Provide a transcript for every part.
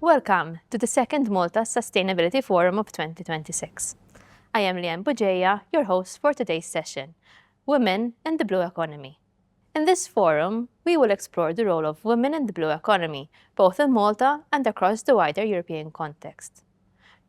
Welcome to the second Malta Sustainability Forum of 2026. I am Liane Bugeja, your host for today's session, Women in the Blue Economy. In this forum, we will explore the role of women in the blue economy, both in Malta and across the wider European context.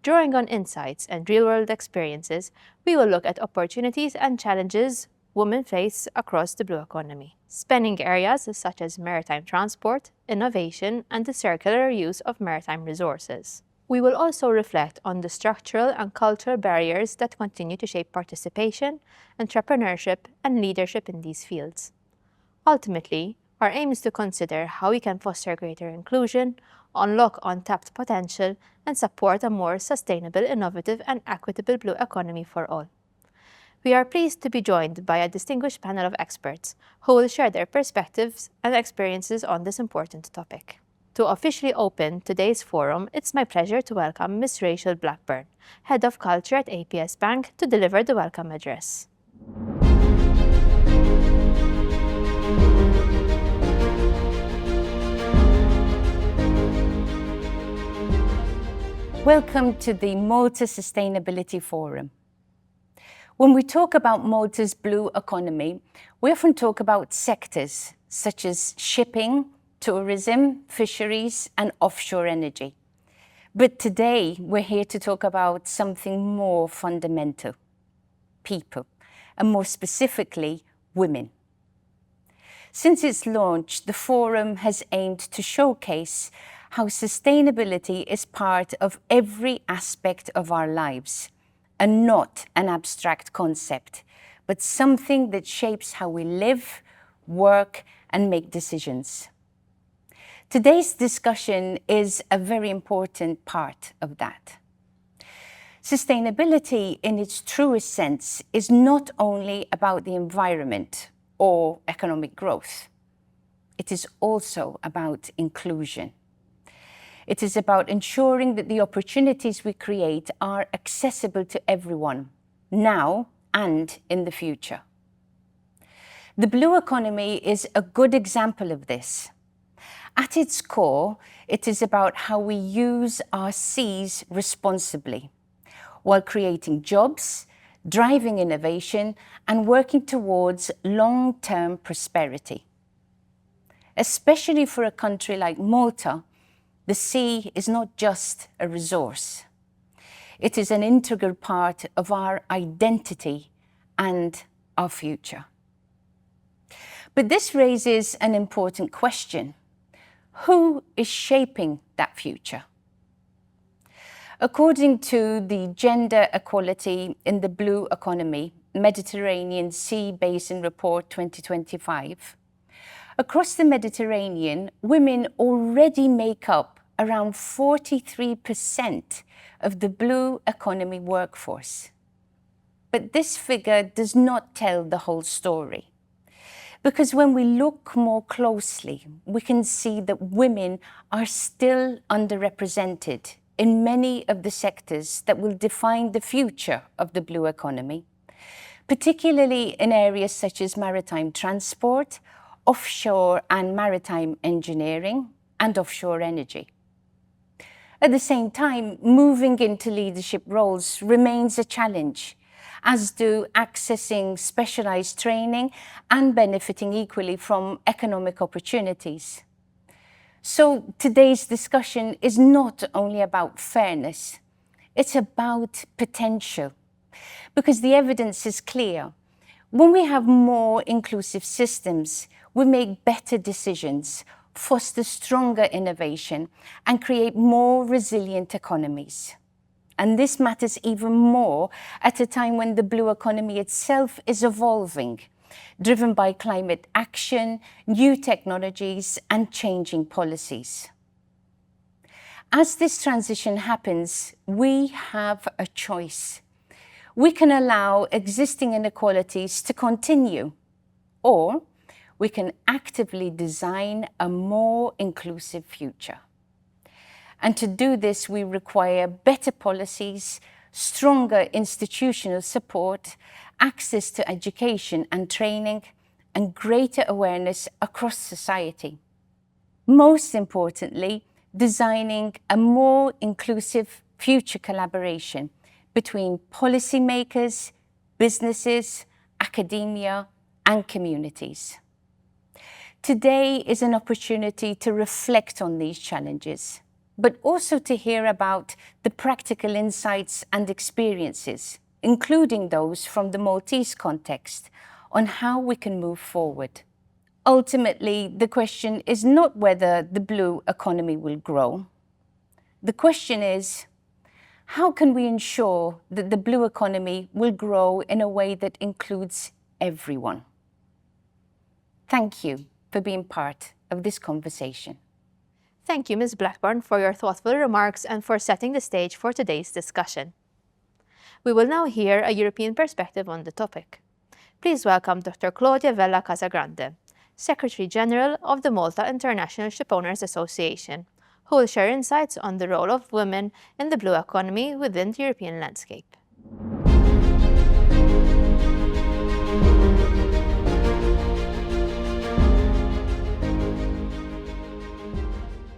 Drawing on insights and real-world experiences, we will look at opportunities and challenges women face across the blue economy, spanning areas such as maritime transport, innovation, and the circular use of maritime resources. We will also reflect on the structural and cultural barriers that continue to shape participation, entrepreneurship, and leadership in these fields. Ultimately, our aim is to consider how we can foster greater inclusion, unlock untapped potential, and support a more sustainable, innovative, and equitable blue economy for all. We are pleased to be joined by a distinguished panel of experts who will share their perspectives and experiences on this important topic. To officially open today's forum, it's my pleasure to welcome Ms. Rachel Blackburn, Head of Culture at APS Bank, to deliver the welcome address. Welcome to the Malta Sustainability Forum. When we talk about Malta's blue economy, we often talk about sectors such as shipping, tourism, fisheries, and offshore energy. But today, we're here to talk about something more fundamental: people, and more specifically, women. Since its launch, the forum has aimed to showcase how sustainability is part of every aspect of our lives, and not an abstract concept, but something that shapes how we live, work, and make decisions. Today's discussion is a very important part of that. Sustainability, in its truest sense, is not only about the environment or economic growth. It is also about inclusion. It is about ensuring that the opportunities we create are accessible to everyone, now and in the future. The blue economy is a good example of this. At its core, it is about how we use our seas responsibly, while creating jobs, driving innovation, and working towards long-term prosperity. Especially for a country like Malta, the sea is not just a resource. It is an integral part of our identity and our future. But this raises an important question. Who is shaping that future? According to the Gender Equality in the Blue Economy Mediterranean Sea Basin Report 2025, across the Mediterranean, women already make up around 43% of the blue economy workforce. But this figure does not tell the whole story. Because when we look more closely, we can see that women are still underrepresented in many of the sectors that will define the future of the blue economy, particularly in areas such as maritime transport, offshore and maritime engineering, and offshore energy. At the same time, moving into leadership roles remains a challenge, as do accessing specialized training and benefiting equally from economic opportunities. So today's discussion is not only about fairness, it's about potential, because the evidence is clear. When we have more inclusive systems, we make better decisions, foster stronger innovation, and create more resilient economies. And this matters even more at a time when the blue economy itself is evolving, driven by climate action, new technologies, and changing policies. As this transition happens, we have a choice. We can allow existing inequalities to continue, or we can actively design a more inclusive future. And to do this, we require better policies, stronger institutional support, access to education and training, and greater awareness across society. Most importantly, designing a more inclusive future collaboration between policymakers, businesses, academia, and communities. Today is an opportunity to reflect on these challenges, but also to hear about the practical insights and experiences, including those from the Maltese context, on how we can move forward. Ultimately, the question is not whether the blue economy will grow. The question is, how can we ensure that the blue economy will grow in a way that includes everyone? Thank you for being part of this conversation. Thank you, Ms. Blackburn, for your thoughtful remarks and for setting the stage for today's discussion. We will now hear a European perspective on the topic. Please welcome Dr. Claudia Vella Casagrande, Secretary General of the Malta International Shipowners Association, who will share insights on the role of women in the blue economy within the European landscape.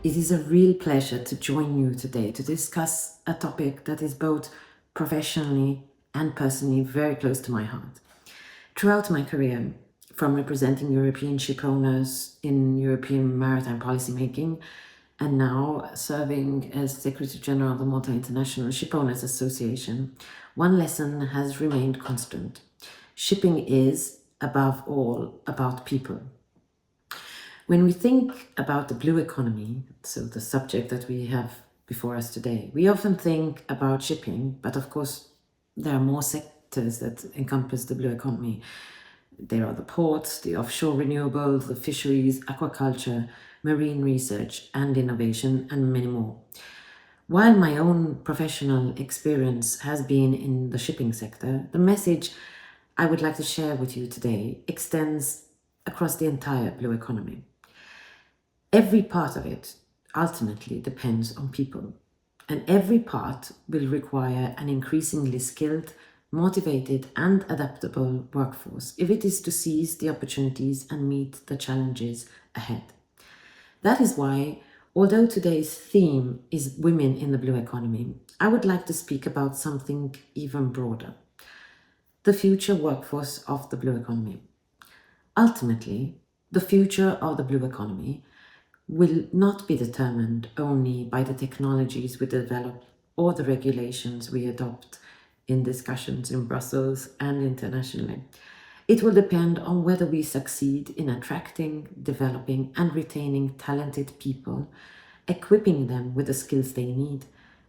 It is a real pleasure to join you today to discuss a topic that is both professionally and personally very close to my heart. Throughout my career, from representing European ship owners in European maritime policymaking, and now serving as Secretary General of the Malta International Shipowners Association, one lesson has remained constant. Shipping is, above all, about people. When we think about the blue economy, so the subject that we have before us today, we often think about shipping, but of course there are more sectors that encompass the blue economy. There are the ports, the offshore renewables, the fisheries, aquaculture, marine research and innovation, and many more. While my own professional experience has been in the shipping sector, the message I would like to share with you today extends across the entire blue economy. Every part of it ultimately depends on people, and every part will require an increasingly skilled, motivated and adaptable workforce if it is to seize the opportunities and meet the challenges ahead. That is why, although today's theme is women in the blue economy, I would like to speak about something even broader: the future workforce of the blue economy. Ultimately, the future of the blue economy will not be determined only by the technologies we develop or the regulations we adopt in discussions in Brussels and internationally. It will depend on whether we succeed in attracting, developing and retaining talented people, equipping them with the skills they need,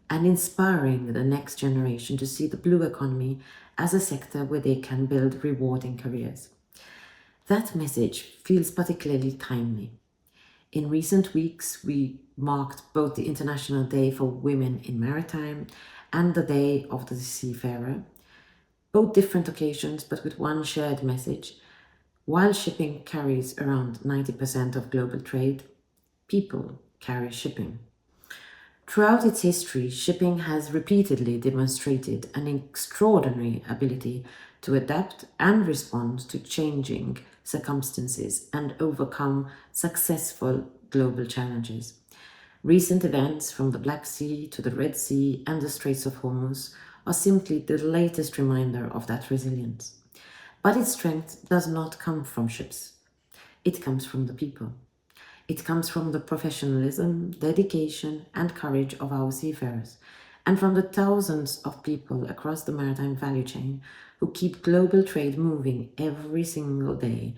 and inspiring the next generation to see the blue economy as a sector where they can build rewarding careers. That message feels particularly timely. In recent weeks, we marked both the International Day for Women in Maritime and the Day of the Seafarer, both different occasions but with one shared message. While shipping carries around 90% of global trade, people carry shipping. Throughout its history, shipping has repeatedly demonstrated an extraordinary ability to adapt and respond to changing circumstances and overcome successful global challenges. Recent events from the Black Sea to the Red Sea and the Straits of Hormuz are simply the latest reminder of that resilience. But its strength does not come from ships. It comes from the people. It comes from the professionalism, dedication and courage of our seafarers, and from the thousands of people across the maritime value chain who keep global trade moving every single day,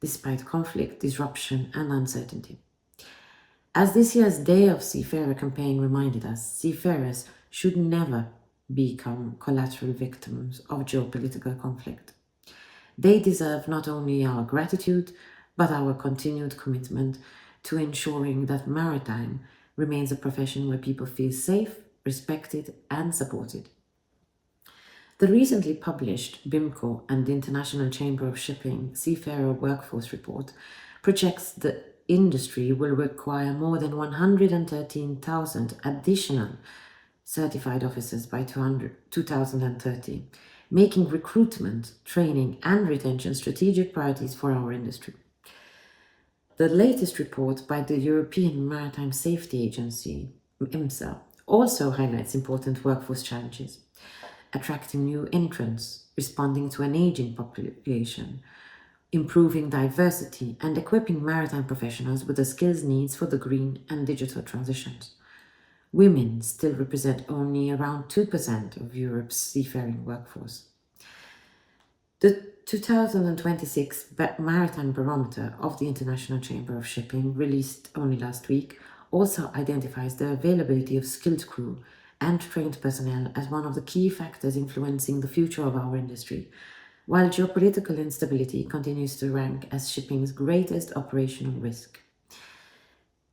despite conflict, disruption and uncertainty. As this year's Day of Seafarer campaign reminded us, seafarers should never become collateral victims of geopolitical conflict. They deserve not only our gratitude, but our continued commitment to ensuring that maritime remains a profession where people feel safe, respected, and supported. The recently published BIMCO and the International Chamber of Shipping Seafarer Workforce Report projects the industry will require more than 113,000 additional certified officers by 2030, making recruitment, training, and retention strategic priorities for our industry. The latest report by the European Maritime Safety Agency, EMSA, also highlights important workforce challenges: attracting new entrants, responding to an aging population, improving diversity, and equipping maritime professionals with the skills needs for the green and digital transitions. Women still represent only around 2% of Europe's seafaring workforce. The 2026 Maritime Barometer of the International Chamber of Shipping, released only last week, also identifies the availability of skilled crew and trained personnel as one of the key factors influencing the future of our industry, while geopolitical instability continues to rank as shipping's greatest operational risk.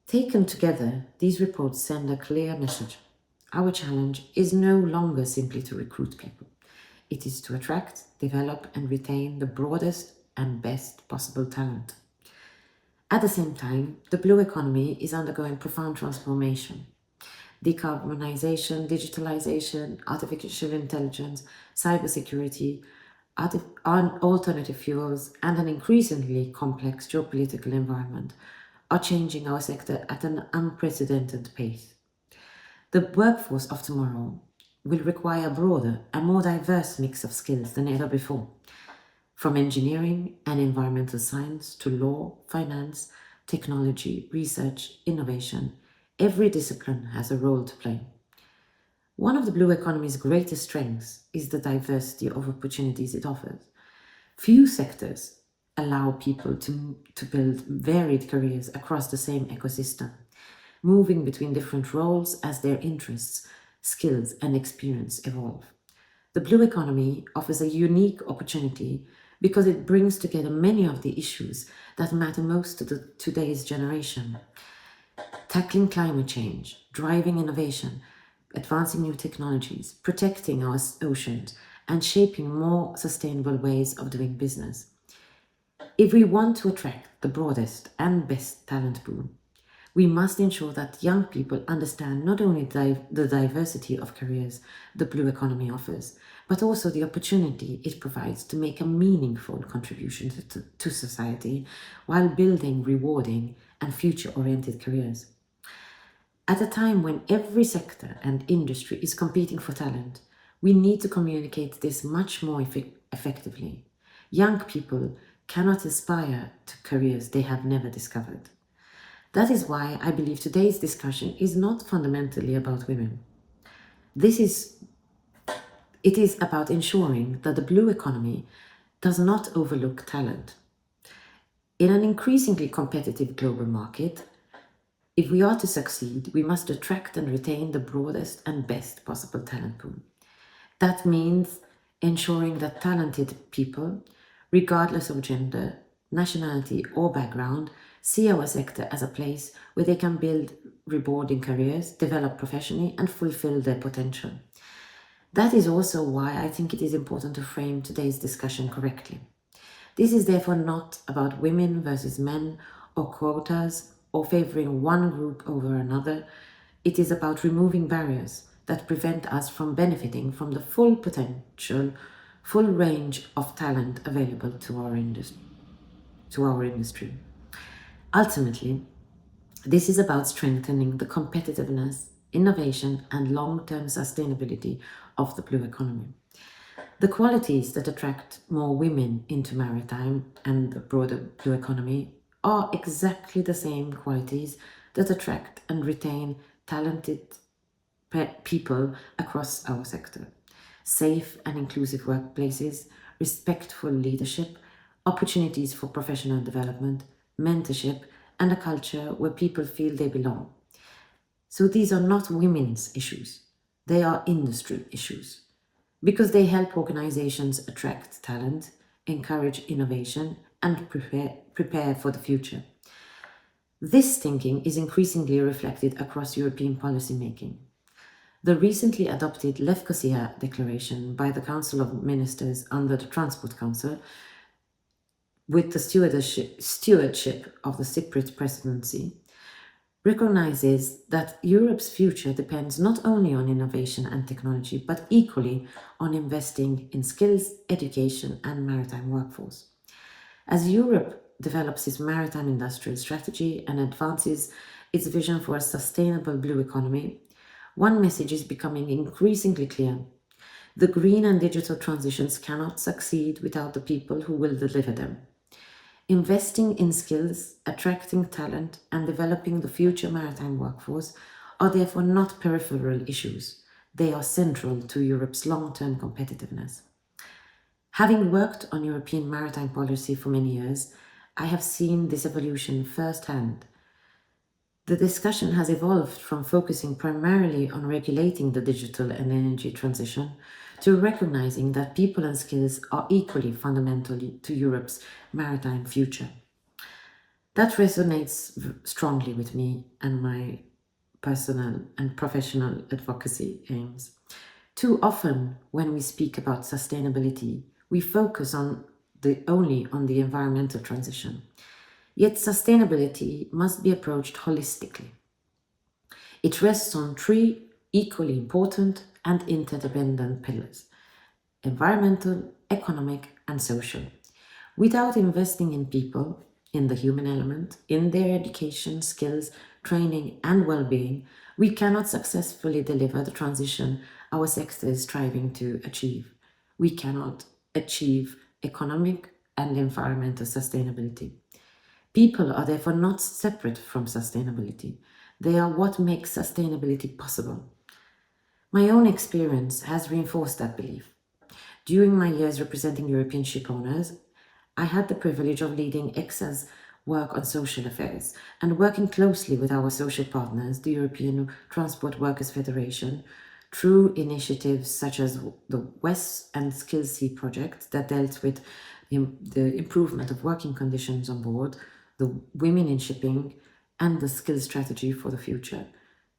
Taken together, these reports send a clear message. Our challenge is no longer simply to recruit people. It is to attract, develop, and retain the broadest and best possible talent. At the same time, the blue economy is undergoing profound transformation. Decarbonization, digitalization, artificial intelligence, cybersecurity, alternative fuels, and an increasingly complex geopolitical environment are changing our sector at an unprecedented pace. The workforce of tomorrow will require a broader and more diverse mix of skills than ever before. From engineering and environmental science to law, finance, technology, research, innovation, every discipline has a role to play. One of the blue economy's greatest strengths is the diversity of opportunities it offers. Few sectors allow people to build varied careers across the same ecosystem, moving between different roles as their interests, skills, and experience evolve. The blue economy offers a unique opportunity because it brings together many of the issues that matter most to today's generation: tackling climate change, driving innovation, advancing new technologies, protecting our oceans, and shaping more sustainable ways of doing business. If we want to attract the broadest and best talent pool, we must ensure that young people understand not only the diversity of careers the blue economy offers, but also the opportunity it provides to make a meaningful contribution to society while building rewarding and future-oriented careers. At a time when every sector and industry is competing for talent, we need to communicate this much more effectively. Young people cannot aspire to careers they have never discovered. That is why I believe today's discussion is not fundamentally about women. It is about ensuring that the blue economy does not overlook talent. In an increasingly competitive global market, if we are to succeed, we must attract and retain the broadest and best possible talent pool. That means ensuring that talented people, regardless of gender, nationality, or background, see our sector as a place where they can build rewarding careers, develop professionally, and fulfill their potential. That is also why I think it is important to frame today's discussion correctly. This is therefore not about women versus men or quotas or favoring one group over another. It is about removing barriers that prevent us from benefiting from the full potential, full range of talent available to our industry. Ultimately, this is about strengthening the competitiveness, innovation, and long-term sustainability of the blue economy. The qualities that attract more women into maritime and the broader blue economy are exactly the same qualities that attract and retain talented people across our sector: safe and inclusive workplaces, respectful leadership, opportunities for professional development, mentorship, and a culture where people feel they belong. So these are not women's issues, they are industry issues, because they help organizations attract talent, encourage innovation, and prepare for the future. This thinking is increasingly reflected across European policymaking. The recently adopted Lefkosia Declaration by the Council of Ministers under the Transport Council, with the stewardship of the Cypriot presidency, recognizes that Europe's future depends not only on innovation and technology, but equally on investing in skills, education, and maritime workforce. As Europe develops its maritime industrial strategy and advances its vision for a sustainable blue economy, one message is becoming increasingly clear. The green and digital transitions cannot succeed without the people who will deliver them. Investing in skills, attracting talent, and developing the future maritime workforce are therefore not peripheral issues. They are central to Europe's long-term competitiveness. Having worked on European maritime policy for many years, I have seen this evolution firsthand. The discussion has evolved from focusing primarily on regulating the digital and energy transition to recognizing that people and skills are equally fundamental to Europe's maritime future. That resonates strongly with me and my personal and professional advocacy aims. Too often, when we speak about sustainability, we focus only on the environmental transition. Yet sustainability must be approached holistically. It rests on three equally important and interdependent pillars: environmental, economic, and social. Without investing in people, in the human element, in their education, skills, training, and well-being, we cannot successfully deliver the transition our sector is striving to achieve. We cannot achieve economic and environmental sustainability. People are therefore not separate from sustainability. They are what makes sustainability possible. My own experience has reinforced that belief. During my years representing European ship owners, I had the privilege of leading EXA's work on social affairs and working closely with our social partners, the European Transport Workers Federation, through initiatives such as the WES and Skills Sea project that dealt with the improvement of working conditions on board, the women in shipping, and the skills strategy for the future,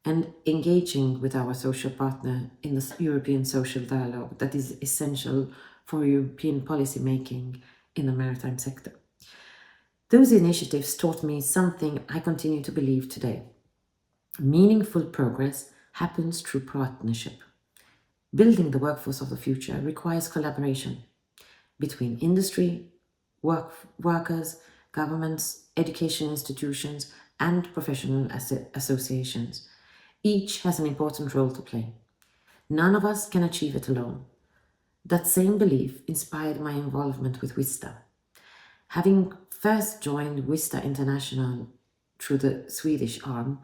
and engaging with our social partner in the European social dialogue that is essential for European policy making in the maritime sector. Those initiatives taught me something I continue to believe today. Meaningful progress happens through partnership. Building the workforce of the future requires collaboration between industry, workers, governments, education institutions, and professional associations. Each has an important role to play. None of us can achieve it alone. That same belief inspired my involvement with WISTA. Having first joined WISTA International through the Swedish arm,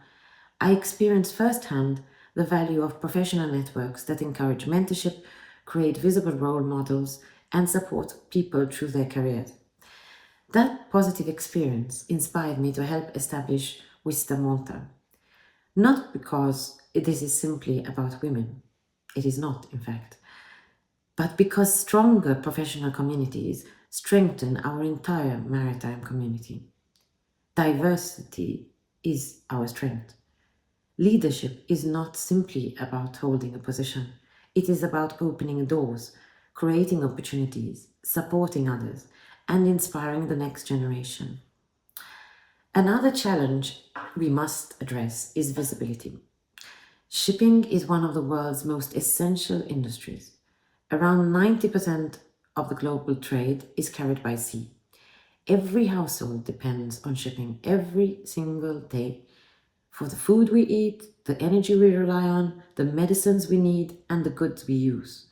I experienced firsthand the value of professional networks that encourage mentorship, create visible role models, and support people through their careers. That positive experience inspired me to help establish WISTA Malta. Not because this is simply about women, it is not, in fact, but because stronger professional communities strengthen our entire maritime community. Diversity is our strength. Leadership is not simply about holding a position. It is about opening doors, creating opportunities, supporting others, and inspiring the next generation. Another challenge we must address is visibility. Shipping is one of the world's most essential industries. Around 90% of the global trade is carried by sea. Every household depends on shipping every single day for the food we eat, the energy we rely on, the medicines we need, and the goods we use.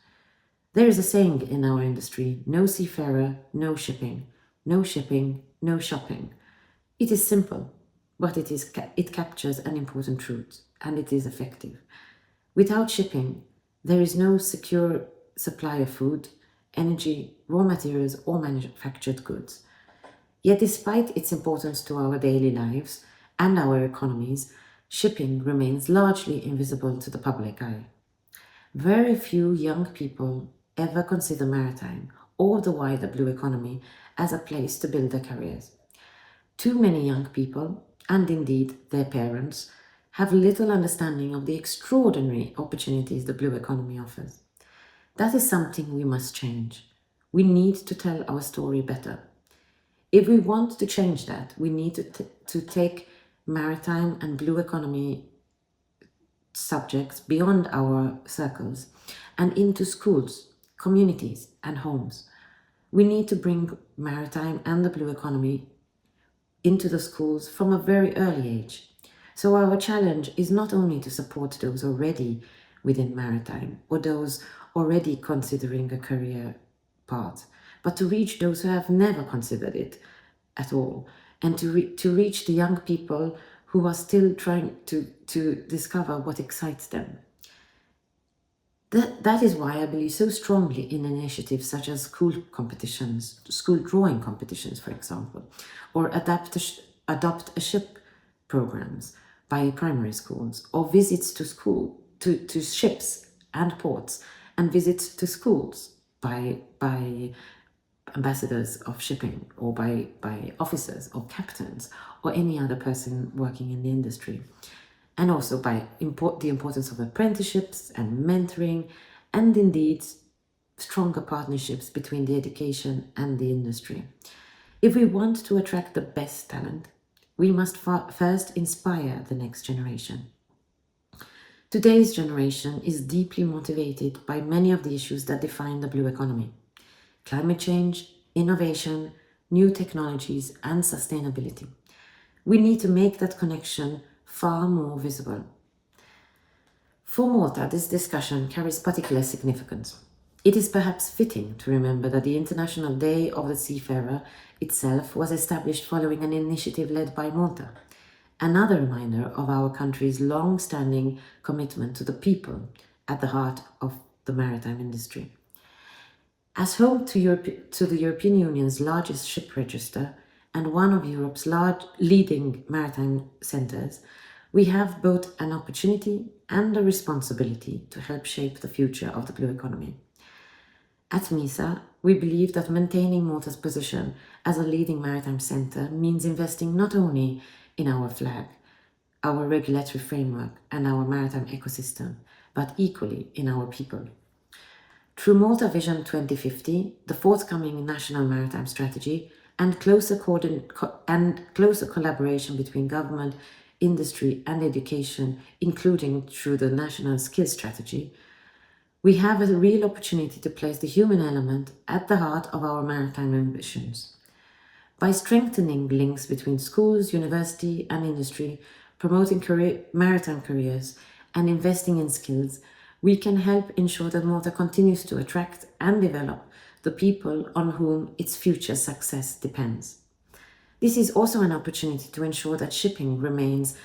There is a saying in our industry: no seafarer, no shipping, no shipping, no shopping. It is simple, but it captures an important truth, and it is effective. Without shipping, there is no secure supply of food, energy, raw materials, or manufactured goods. Yet despite its importance to our daily lives and our economies, shipping remains largely invisible to the public eye. Very few young people ever consider maritime or the wider blue economy as a place to build their careers. Too many young people, and indeed their parents, have little understanding of the extraordinary opportunities the blue economy offers. That is something we must change. We need to tell our story better. If we want to change that, we need to take maritime and blue economy subjects beyond our circles and into schools, communities, and homes. We need to bring maritime and the blue economy into the schools from a very early age. So our challenge is not only to support those already within maritime or those already considering a career path, but to reach those who have never considered it at all, and to reach the young people who are still trying to discover what excites them. That is why I believe so strongly in initiatives such as school competitions, school drawing competitions, for example, or adopt a ship programs by primary schools, or visits to ships and ports, and visits to schools by ambassadors of shipping, or by officers or captains or any other person working in the industry. And also by the importance of apprenticeships and mentoring, and indeed stronger partnerships between the education and the industry. If we want to attract the best talent, we must first inspire the next generation. Today's generation is deeply motivated by many of the issues that define the blue economy: climate change, innovation, new technologies, and sustainability. We need to make that connection far more visible. For Malta, this discussion carries particular significance. It is perhaps fitting to remember that the International Day of the Seafarer itself was established following an initiative led by Malta, another reminder of our country's long-standing commitment to the people at the heart of the maritime industry. As home to the European Union's largest ship register and one of Europe's leading maritime centres, we have both an opportunity and a responsibility to help shape the future of the blue economy. At MISA, we believe that maintaining Malta's position as a leading maritime centre means investing not only in our flag, our regulatory framework, and our maritime ecosystem, but equally in our people. Through Malta Vision 2050, the forthcoming National Maritime Strategy, and closer collaboration between government, industry, and education, including through the National Skills Strategy, we have a real opportunity to place the human element at the heart of our maritime ambitions. By strengthening links between schools, university, and industry, promoting maritime careers, and investing in skills, we can help ensure that Malta continues to attract and develop the people on whom its future success depends. This is also an opportunity to ensure that shipping remains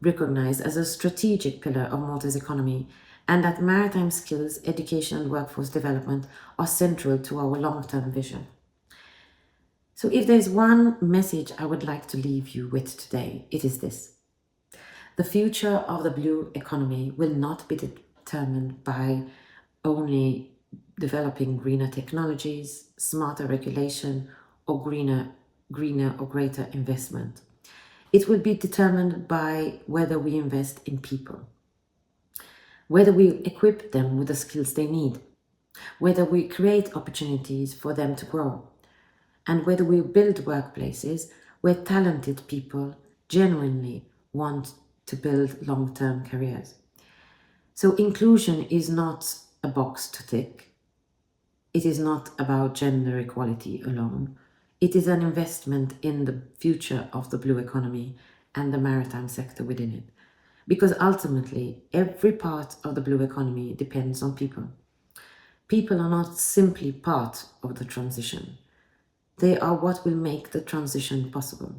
recognized as a strategic pillar of Malta's economy, and that maritime skills, education, and workforce development are central to our long-term vision. So if there's one message I would like to leave you with today, it is this: the future of the blue economy will not be determined by only developing greener technologies, smarter regulation, or greener or greater investment. It will be determined by whether we invest in people, whether we equip them with the skills they need, whether we create opportunities for them to grow, and whether we build workplaces where talented people genuinely want to build long-term careers. So inclusion is not a box to tick. It is not about gender equality alone. It is an investment in the future of the blue economy and the maritime sector within it. Because ultimately, every part of the blue economy depends on people. People are not simply part of the transition. They are what will make the transition possible.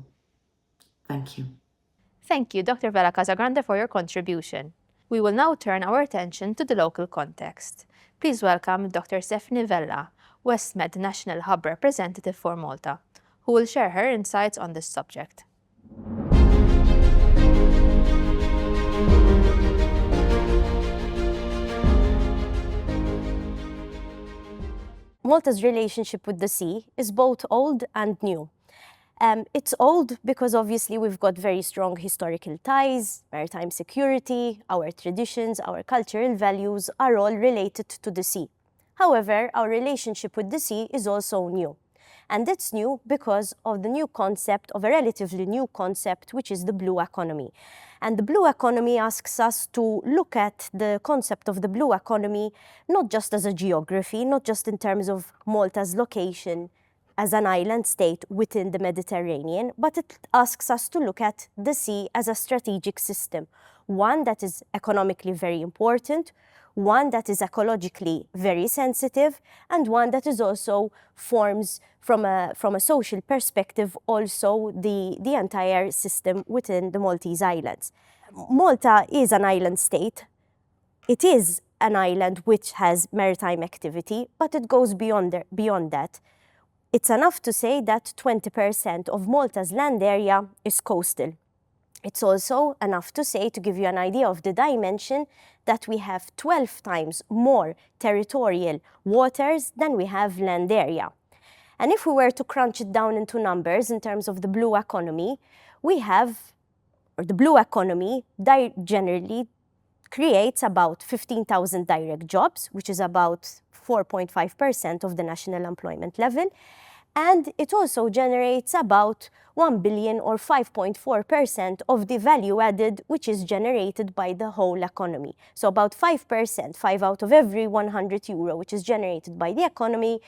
Thank you. Thank you, Dr. Vella Casagrande, for your contribution. We will now turn our attention to the local context. Please welcome Dr. Stephanie Vella, WestMED National Hub representative for Malta, who will share her insights on this subject. Malta's relationship with the sea is both old and new. It's old because obviously we've got very strong historical ties, maritime security, our traditions, our cultural values are all related to the sea. However, our relationship with the sea is also new. And it's new because of the new concept, of a relatively new concept, which is the blue economy. And the blue economy asks us to look at the concept of the blue economy not just as a geography, not just in terms of Malta's location as an island state within the Mediterranean, but it asks us to look at the sea as a strategic system, one that is economically very important, one that is ecologically very sensitive, and one that is also forms from a social perspective also the entire system within the Maltese Islands. Malta is an island state. It is an island which has maritime activity, but it goes beyond that. It's enough to say that 20% of Malta's land area is coastal. It's also enough to say, to give you an idea of the dimension, that we have 12 times more territorial waters than we have land area. And if we were to crunch it down into numbers in terms of the blue economy, the blue economy generally creates about 15,000 direct jobs, which is about 4.5% of the national employment level. And it also generates about 1 billion or 5.4% of the value added, which is generated by the whole economy. So about 5%, 5 out of every 100 euro, which is generated by the economy,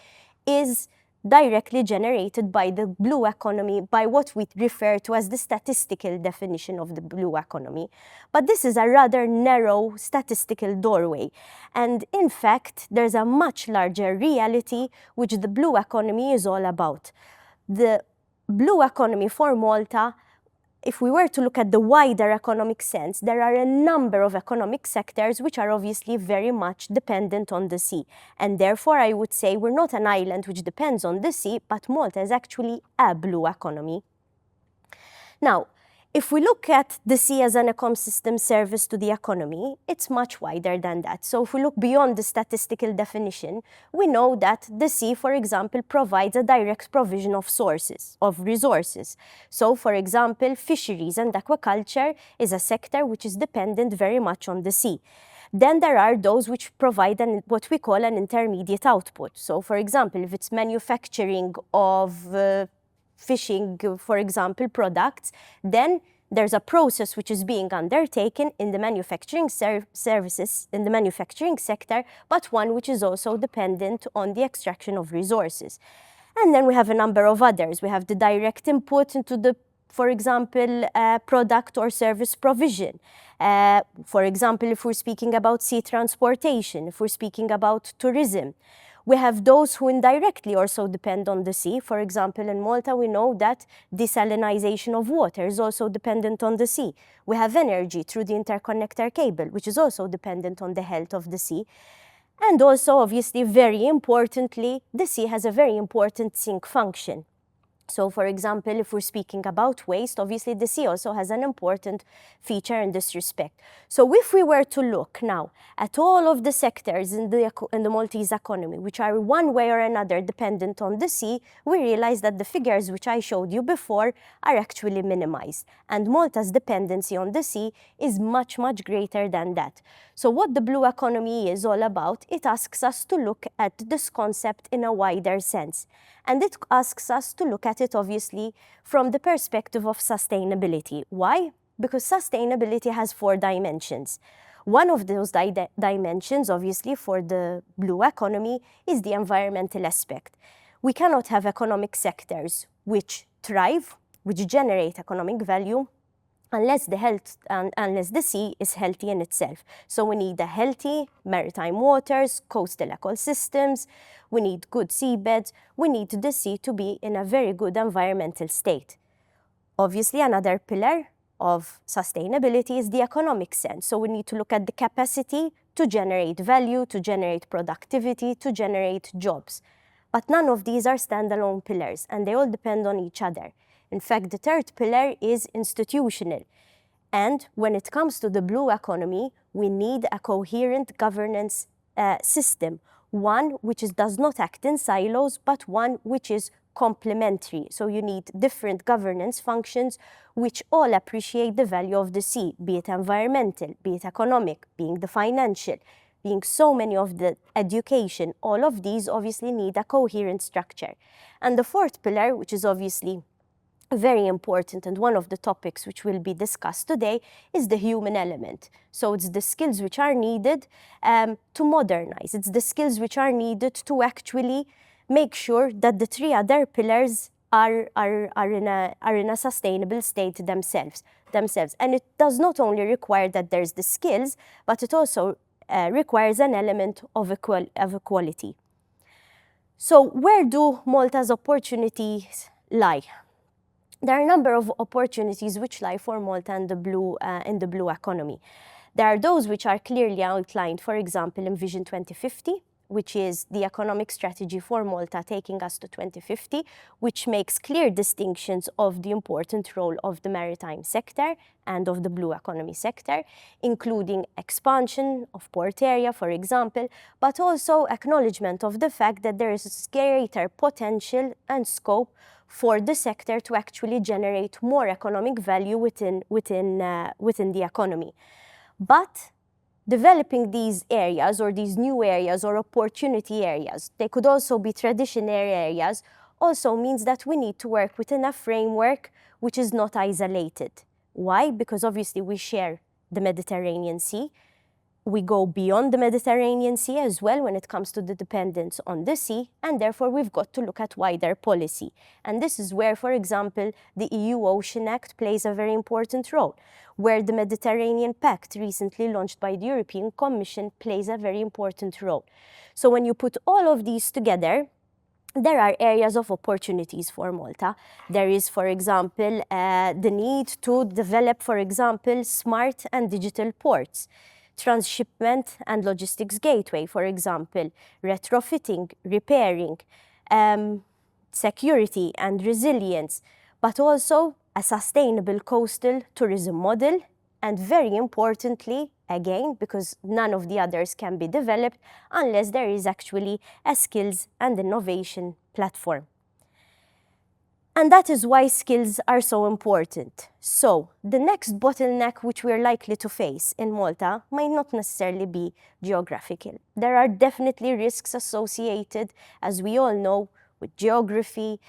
is directly generated by the blue economy, by what we refer to as the statistical definition of the blue economy. But this is a rather narrow statistical doorway. And in fact, there's a much larger reality which the blue economy is all about. The blue economy for Malta, if we were to look at the wider economic sense, there are a number of economic sectors which are obviously very much dependent on the sea. And therefore, I would say we're not an island which depends on the sea, but Malta is actually a blue economy. Now, if we look at the sea as an ecosystem service to the economy, it's much wider than that. So if we look beyond the statistical definition, we know that the sea, for example, provides a direct provision of resources. So, for example, fisheries and aquaculture is a sector which is dependent very much on the sea. Then there are those which provide what we call an intermediate output. So, for example, if it's manufacturing of fishing, for example, products, then there's a process which is being undertaken in the manufacturing services, in the manufacturing sector, but one which is also dependent on the extraction of resources. And then we have a number of others. We have the direct input into the, for example, product or service provision. For example, if we're speaking about sea transportation, if we're speaking about tourism. We have those who indirectly also depend on the sea. For example, in Malta, we know that desalinization of water is also dependent on the sea. We have energy through the interconnector cable, which is also dependent on the health of the sea. And also, obviously, very importantly, the sea has a very important sink function. So, for example, if we're speaking about waste, obviously the sea also has an important feature in this respect. So if we were to look now at all of the sectors in the Maltese economy, which are one way or another dependent on the sea, we realize that the figures which I showed you before are actually minimized. And Malta's dependency on the sea is much, much greater than that. So what the blue economy is all about, it asks us to look at this concept in a wider sense. And it asks us to look at it, obviously, from the perspective of sustainability. Why? Because sustainability has 4 dimensions. One of those dimensions, obviously, for the blue economy is the environmental aspect. We cannot have economic sectors which thrive, which generate economic value, unless the sea is healthy in itself. So we need a healthy maritime waters, coastal ecosystems, we need good seabeds, we need the sea to be in a very good environmental state. Obviously, another pillar of sustainability is the economic sense. So we need to look at the capacity to generate value, to generate productivity, to generate jobs. But none of these are standalone pillars, and they all depend on each other. In fact, the third pillar is institutional. And when it comes to the blue economy, we need a coherent governance system, one which does not act in silos, but one which is complementary. So you need different governance functions which all appreciate the value of the sea, be it environmental, be it economic, being the financial, being so many of the education. All of these obviously need a coherent structure. And the fourth pillar, which is obviously very important and one of the topics which will be discussed today, is the human element. So it's the skills which are needed to modernize. It's the skills which are needed to actually make sure that the three other pillars are in a sustainable state themselves. And it does not only require that there's the skills, but it also requires an element of equality. So where do Malta's opportunities lie? There are a number of opportunities which lie for Malta in the blue economy. There are those which are clearly outlined, for example, in Vision 2050, which is the economic strategy for Malta taking us to 2050, which makes clear distinctions of the important role of the maritime sector and of the blue economy sector, including expansion of port area, for example, but also acknowledgement of the fact that there is greater potential and scope for the sector to actually generate more economic value within the economy. But developing these areas or these new areas or opportunity areas, they could also be traditional areas, also means that we need to work within a framework which is not isolated. Why? Because obviously we share the Mediterranean Sea. We go beyond the Mediterranean Sea as well when it comes to the dependence on the sea, and therefore we've got to look at wider policy. And this is where, for example, the EU Ocean Act plays a very important role, where the Mediterranean Pact, recently launched by the European Commission, plays a very important role. So when you put all of these together, there are areas of opportunities for Malta. There is, for example, the need to develop, for example, smart and digital ports, transshipment and logistics gateway, for example, retrofitting, repairing, security and resilience, but also a sustainable coastal tourism model, and very importantly, again, because none of the others can be developed unless there is actually a skills and innovation platform. And that is why skills are so important. So the next bottleneck which we're likely to face in Malta might not necessarily be geographical. There are definitely risks associated, as we all know, with geography,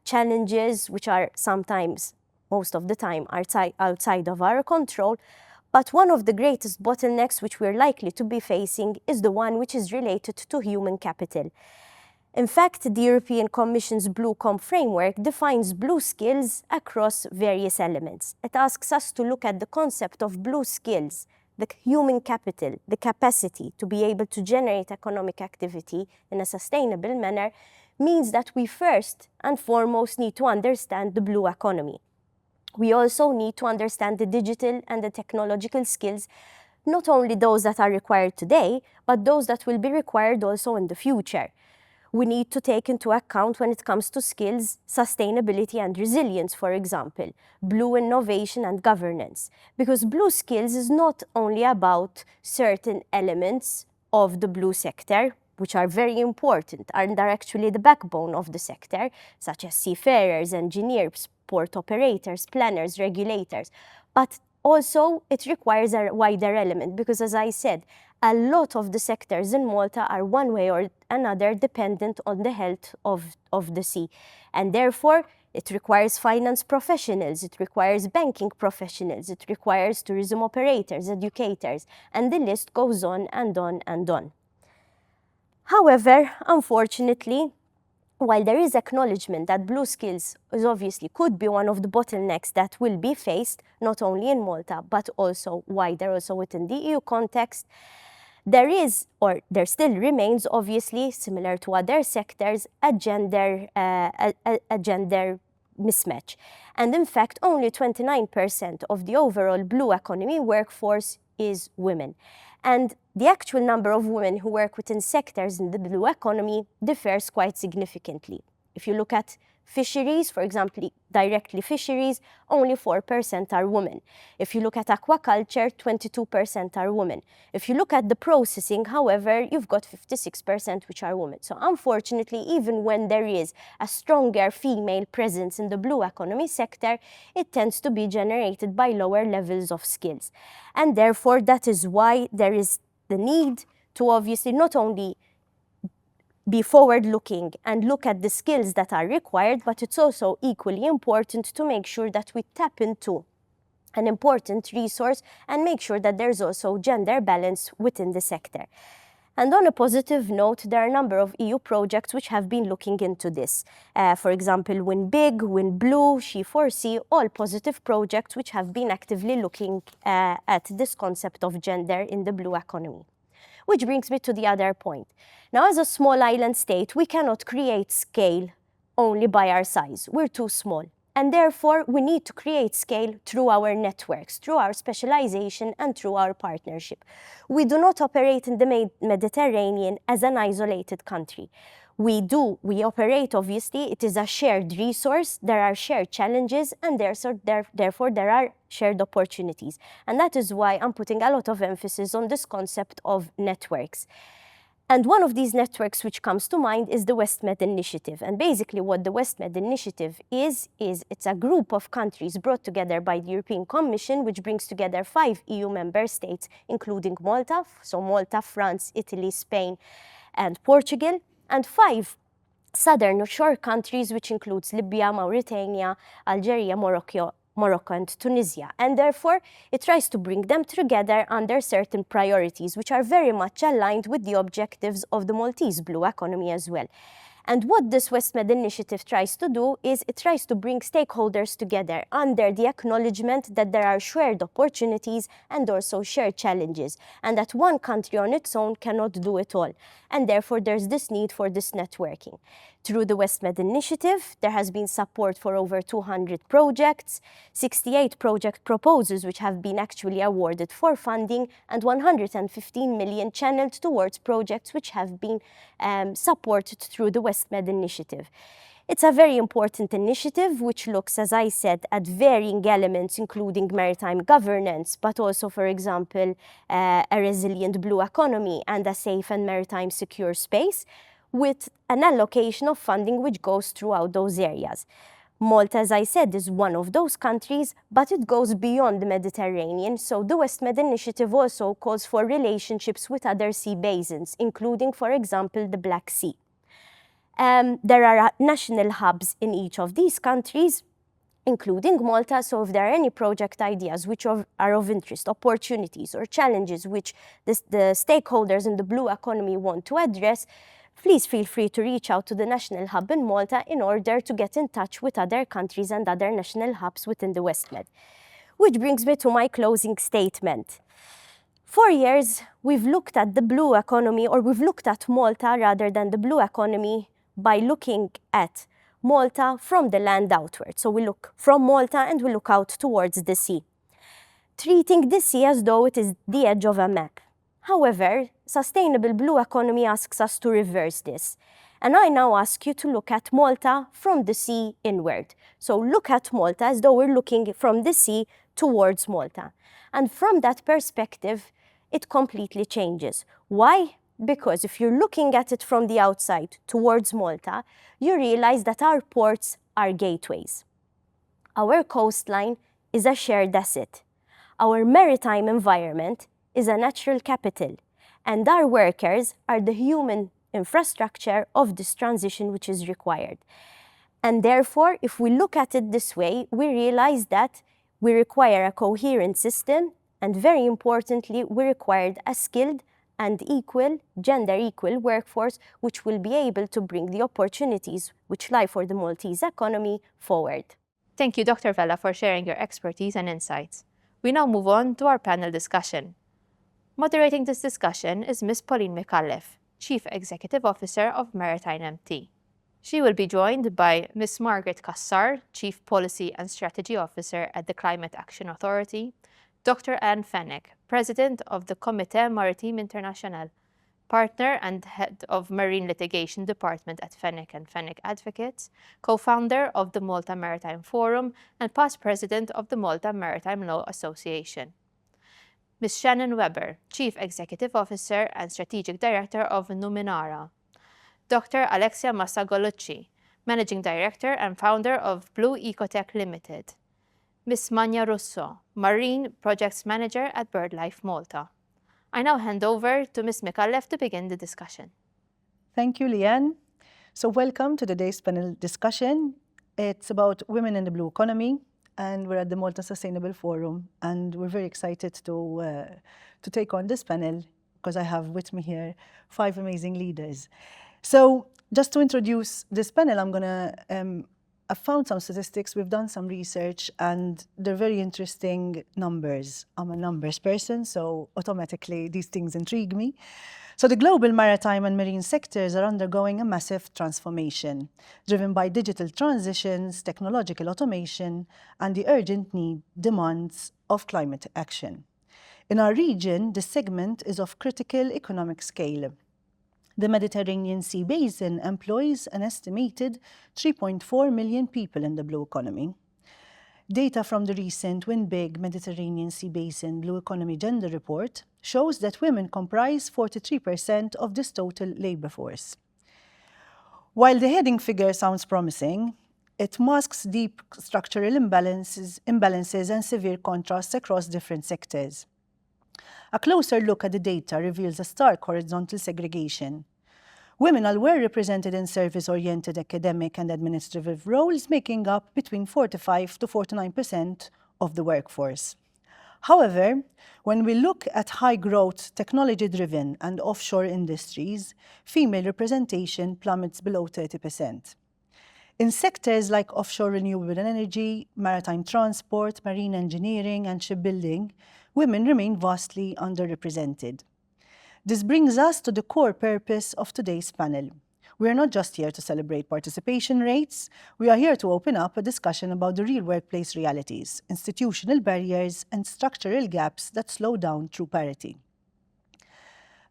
challenges which are sometimes, most of the time, outside of our control. But one of the greatest bottlenecks which we're likely to be facing is the one which is related to human capital. In fact, the European Commission's Blue Comp framework defines blue skills across various elements. It asks us to look at the concept of blue skills, the human capital, the capacity to be able to generate economic activity in a sustainable manner, means that we first and foremost need to understand the blue economy. We also need to understand the digital and the technological skills, not only those that are required today, but those that will be required also in the future. We need to take into account, when it comes to skills, sustainability and resilience, for example, blue innovation and governance. Because blue skills is not only about certain elements of the blue sector, which are very important and are actually the backbone of the sector, such as seafarers, engineers, port operators, planners, regulators. But also it requires a wider element because, as I said, a lot of the sectors in Malta are one way or another dependent on the health of the sea. And therefore, it requires finance professionals, it requires banking professionals, it requires tourism operators, educators, and the list goes on and on and on. However, unfortunately, while there is acknowledgement that blue skills obviously could be one of the bottlenecks that will be faced, not only in Malta, but also wider, also within the EU context, there is, or there still remains, obviously, similar to other sectors, a gender mismatch. And in fact, only 29% of the overall blue economy workforce is women. And the actual number of women who work within sectors in the blue economy differs quite significantly. If you look at fisheries, for example, directly fisheries, only 4% are women. If you look at aquaculture, 22% are women. If you look at the processing, however, you've got 56% which are women. So unfortunately, even when there is a stronger female presence in the blue economy sector, it tends to be generated by lower levels of skills. And therefore, that is why there is the need to obviously not only be forward-looking and look at the skills that are required, but it's also equally important to make sure that we tap into an important resource and make sure that there's also gender balance within the sector. And on a positive note, there are a number of EU projects which have been looking into this. For example, Win Big, Win Blue, She4C, all positive projects which have been actively looking at this concept of gender in the blue economy. Which brings me to the other point. Now, as a small island state, we cannot create scale only by our size. We're too small. And therefore, we need to create scale through our networks, through our specialization, and through our partnership. We do not operate in the Mediterranean as an isolated country. We operate, obviously, it is a shared resource, there are shared challenges, and therefore there are shared opportunities. And that is why I'm putting a lot of emphasis on this concept of networks. And one of these networks which comes to mind is the WestMED Initiative. And basically what the WestMED Initiative is it's a group of countries brought together by the European Commission, which brings together 5 EU member states, including Malta, so Malta, France, Italy, Spain, and Portugal, and 5 southern shore countries, which includes Libya, Mauritania, Algeria, Morocco, and Tunisia. And therefore, it tries to bring them together under certain priorities, which are very much aligned with the objectives of the Maltese blue economy as well. And what this WestMed initiative tries to do is it tries to bring stakeholders together under the acknowledgement that there are shared opportunities and also shared challenges, and that one country on its own cannot do it all. And therefore, there's this need for this networking. Through the WestMed initiative, there has been support for over 200 projects, 68 project proposals which have been actually awarded for funding, and 115 million channeled towards projects which have been supported through the WestMed initiative. It's a very important initiative which looks, as I said, at varying elements, including maritime governance, but also, for example, a resilient blue economy and a safe and maritime secure space, with an allocation of funding which goes throughout those areas. Malta, as I said, is one of those countries, but it goes beyond the Mediterranean, so the WestMed initiative also calls for relationships with other sea basins, including, for example, the Black Sea. There are national hubs in each of these countries, including Malta, so if there are any project ideas which are of interest, opportunities or challenges which the stakeholders in the blue economy want to address, please feel free to reach out to the National Hub in Malta in order to get in touch with other countries and other national hubs within the WestMed. Which brings me to my closing statement. For years, we've looked at the blue economy, or we've looked at Malta rather than the blue economy, by looking at Malta from the land outward. So we look from Malta and we look out towards the sea, treating the sea as though it is the edge of a map. However, sustainable blue economy asks us to reverse this. And I now ask you to look at Malta from the sea inward. So look at Malta as though we're looking from the sea towards Malta. And from that perspective, it completely changes. Why? Because if you're looking at it from the outside towards Malta, you realize that our ports are gateways. Our coastline is a shared asset. Our maritime environment is a natural capital, and our workers are the human infrastructure of this transition which is required. And therefore, if we look at it this way, we realize that we require a coherent system, and very importantly, we required a skilled and gender equal workforce which will be able to bring the opportunities which lie for the Maltese economy forward. Thank you, Dr. Vella, for sharing your expertise and insights. We now move on to our panel discussion. Moderating this discussion is Ms. Pauline McAuliffe, Chief Executive Officer of Maritime MT. She will be joined by Ms. Margaret Cassar, Chief Policy and Strategy Officer at the Climate Action Authority, Dr. Anne Fennick, President of the Comité Maritime International, Partner and Head of Marine Litigation Department at Fennick & Fennick Advocates, co-founder of the Malta Maritime Forum, and past President of the Malta Maritime Law Association. Ms. Shannon Weber, Chief Executive Officer and Strategic Director of Numinara. Dr. Alexia Massagolucci, Managing Director and Founder of Blue Ecotech Limited. Ms. Manya Russo, Marine Projects Manager at BirdLife Malta. I now hand over to Ms. McAuliffe to begin the discussion. Thank you, Leanne. So welcome to today's panel discussion. It's about women in the blue economy, and we're at the Malta Sustainable Forum, and we're very excited to take on this panel because I have with me here 5 amazing leaders. So just to introduce this panel, I found some statistics, we've done some research, and they're very interesting numbers. I'm a numbers person, so automatically these things intrigue me. So the global maritime and marine sectors are undergoing a massive transformation, driven by digital transitions, technological automation, and the urgent demands of climate action. In our region, this segment is of critical economic scale. The Mediterranean Sea Basin employs an estimated 3.4 million people in the blue economy. Data from the recent Win Big Mediterranean Sea Basin Blue Economy Gender Report shows that women comprise 43% of this total labour force. While the heading figure sounds promising, it masks deep structural imbalances and severe contrasts across different sectors. A closer look at the data reveals a stark horizontal segregation. Women are well represented in service-oriented academic and administrative roles, making up between 45 to 49% of the workforce. However, when we look at high-growth, technology-driven and offshore industries, female representation plummets below 30%. In sectors like offshore renewable energy, maritime transport, marine engineering, and shipbuilding, women remain vastly underrepresented. This brings us to the core purpose of today's panel. We are not just here to celebrate participation rates, we are here to open up a discussion about the real workplace realities, institutional barriers, and structural gaps that slow down true parity.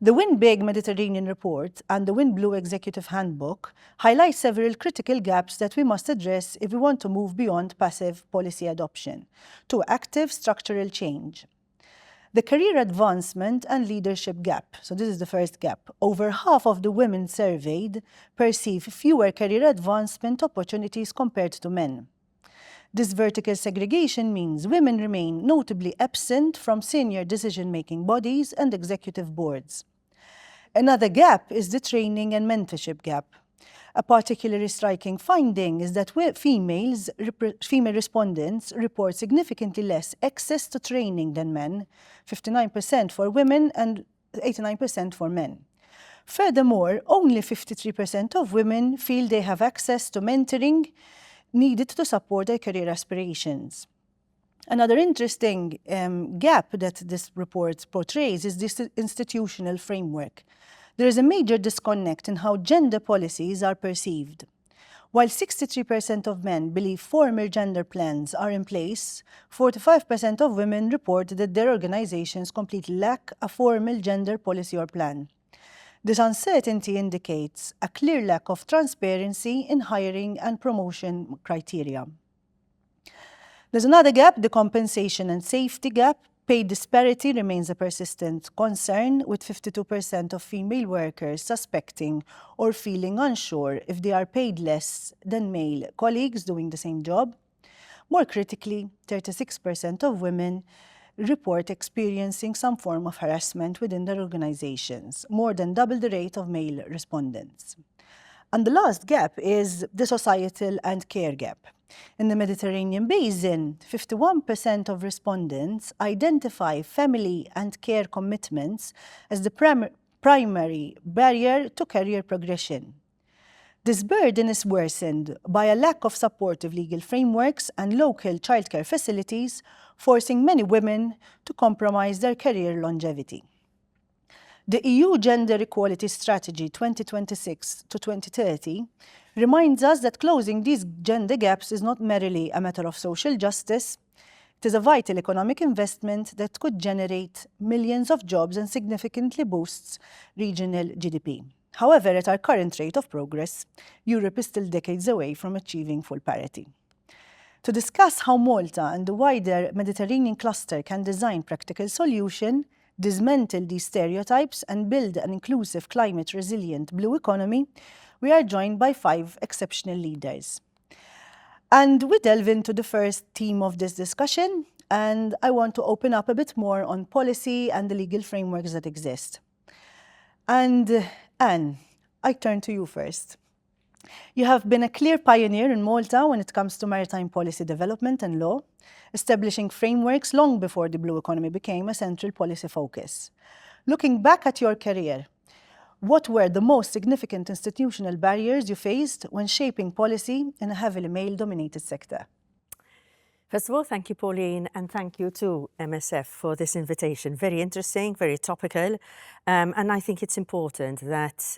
The Win Big Mediterranean Report and the Win Blue Executive Handbook highlight several critical gaps that we must address if we want to move beyond passive policy adoption to active structural change. The career advancement and leadership gap. So this is the first gap. Over half of the women surveyed perceive fewer career advancement opportunities compared to men. This vertical segregation means women remain notably absent from senior decision-making bodies and executive boards. Another gap is the training and mentorship gap. A particularly striking finding is that female respondents report significantly less access to training than men, 59% for women and 89% for men. Furthermore, only 53% of women feel they have access to mentoring needed to support their career aspirations. Another interesting gap that this report portrays is this institutional framework. There is a major disconnect in how gender policies are perceived. While 63% of men believe formal gender plans are in place, 45% of women report that their organizations completely lack a formal gender policy or plan. This uncertainty indicates a clear lack of transparency in hiring and promotion criteria. There's another gap, the compensation and safety gap. Pay disparity remains a persistent concern, with 52% of female workers suspecting or feeling unsure if they are paid less than male colleagues doing the same job. More critically, 36% of women report experiencing some form of harassment within their organizations, more than double the rate of male respondents. And the last gap is the societal and care gap. In the Mediterranean Basin, 51% of respondents identify family and care commitments as the primary barrier to career progression. This burden is worsened by a lack of supportive legal frameworks and local childcare facilities, forcing many women to compromise their career longevity. The EU Gender Equality Strategy 2026 to 2030 reminds us that closing these gender gaps is not merely a matter of social justice. It is a vital economic investment that could generate millions of jobs and significantly boosts regional GDP. However, at our current rate of progress, Europe is still decades away from achieving full parity. To discuss how Malta and the wider Mediterranean cluster can design practical solutions, dismantle these stereotypes, and build an inclusive, climate-resilient blue economy, we are joined by 5 exceptional leaders. And we delve into the first theme of this discussion, and I want to open up a bit more on policy and the legal frameworks that exist. And Anne, I turn to you first. You have been a clear pioneer in Malta when it comes to maritime policy development and law, establishing frameworks long before the blue economy became a central policy focus. Looking back at your career, what were the most significant institutional barriers you faced when shaping policy in a heavily male-dominated sector? First of all, thank you, Pauline, and thank you to MSF for this invitation. Very interesting, very topical, and I think it's important that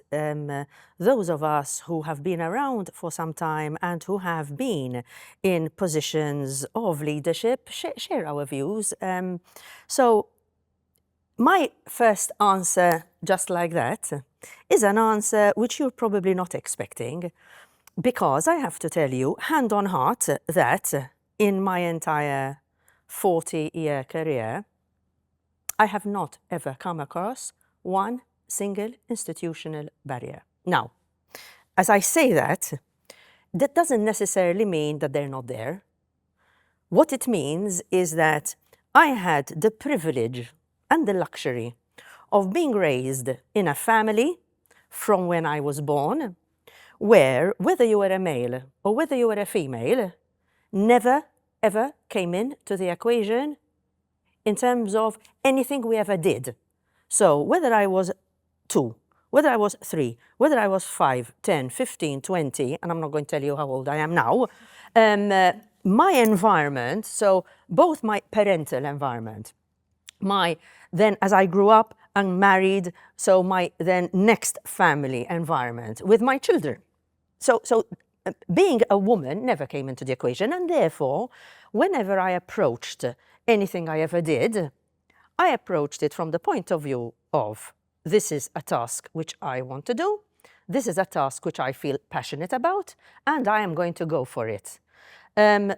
those of us who have been around for some time and who have been in positions of leadership share our views. So my first answer, just like that, is an answer which you're probably not expecting, because I have to tell you, hand on heart, that in my entire 40-year career, I have not ever come across one single institutional barrier. Now, as I say that, that doesn't necessarily mean that they're not there. What it means is that I had the privilege and the luxury of being raised in a family from when I was born, where whether you were a male or whether you were a female, never, ever came into the equation in terms of anything we ever did. So whether I was 2, whether I was 3, whether I was 5, 10, 15, 20, and I'm not going to tell you how old I am now, my environment, so both my parental environment, then as I grew up and married, so my then next family environment with my children. So being a woman never came into the equation, and therefore, whenever I approached anything I ever did, I approached it from the point of view of, this is a task which I want to do, this is a task which I feel passionate about, and I am going to go for it.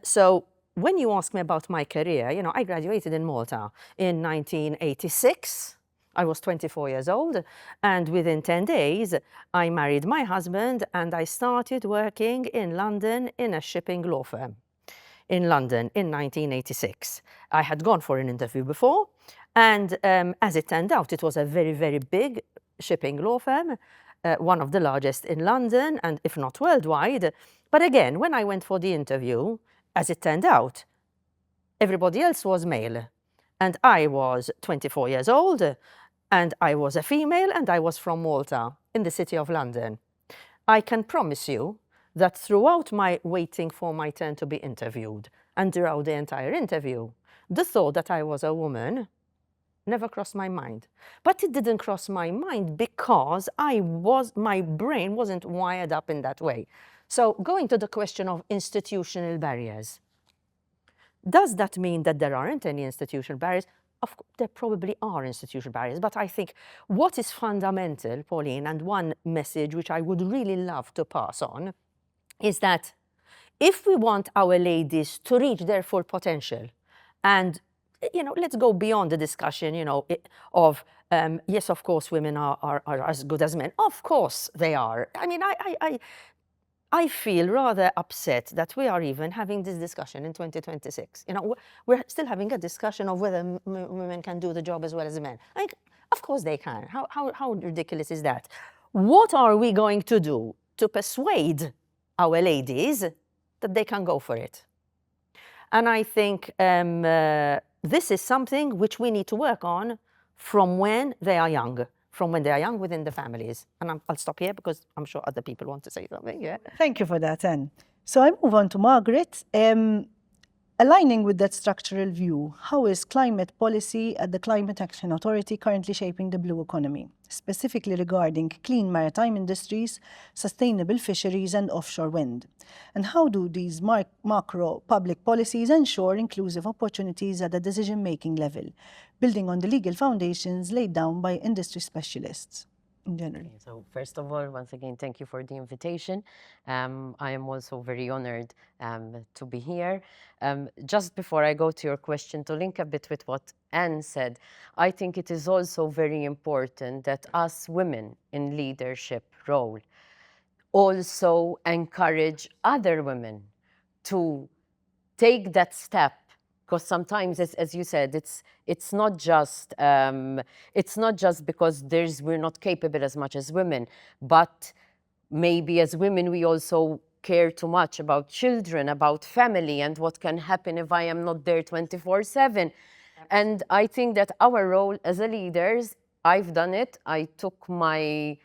So when you ask me about my career, you know, I graduated in Malta in 1986. I was 24 years old, and within 10 days, I married my husband, and I started working in London in a shipping law firm in London in 1986. I had gone for an interview before, and as it turned out, it was a very, very big shipping law firm, one of the largest in London, and if not worldwide. But again, when I went for the interview, as it turned out, everybody else was male, and I was 24 years old, and I was a female, and I was from Malta, in the city of London. I can promise you that throughout my waiting for my turn to be interviewed, and throughout the entire interview, the thought that I was a woman never crossed my mind. But it didn't cross my mind because my brain wasn't wired up in that way. So going to the question of institutional barriers, does that mean that there aren't any institutional barriers? Of course, there probably are institutional barriers, but I think what is fundamental, Pauline, and one message which I would really love to pass on, is that if we want our ladies to reach their full potential, and you know, let's go beyond the discussion, you know, of yes, of course, women are as good as men. Of course, they are. I mean, I feel rather upset that we are even having this discussion in 2026. You know, we're still having a discussion of whether women can do the job as well as men. Like, of course they can. How ridiculous is that? What are we going to do to persuade our ladies that they can go for it? And I think this is something which we need to work on from when they are young. From when they are young within the families. And I'll stop here because I'm sure other people want to say something. Yeah. Thank you for that, Anne. So I move on to Margaret. Aligning with that structural view, how is climate policy at the Climate Action Authority currently shaping the blue economy, specifically regarding clean maritime industries, sustainable fisheries and offshore wind? And how do these macro public policies ensure inclusive opportunities at the decision-making level, building on the legal foundations laid down by industry specialists in general? So first of all, once again, thank you for the invitation. I am also very honored to be here. Just before I go to your question, to link a bit with what Anne said, I think it is also very important that us women in leadership role also encourage other women to take that step, because sometimes, as you said, it's not just because we're not capable as much as women, but maybe as women we also care too much about children, about family, and what can happen if I am not there 24/7. And I think that our role as leaders I've done it. I took my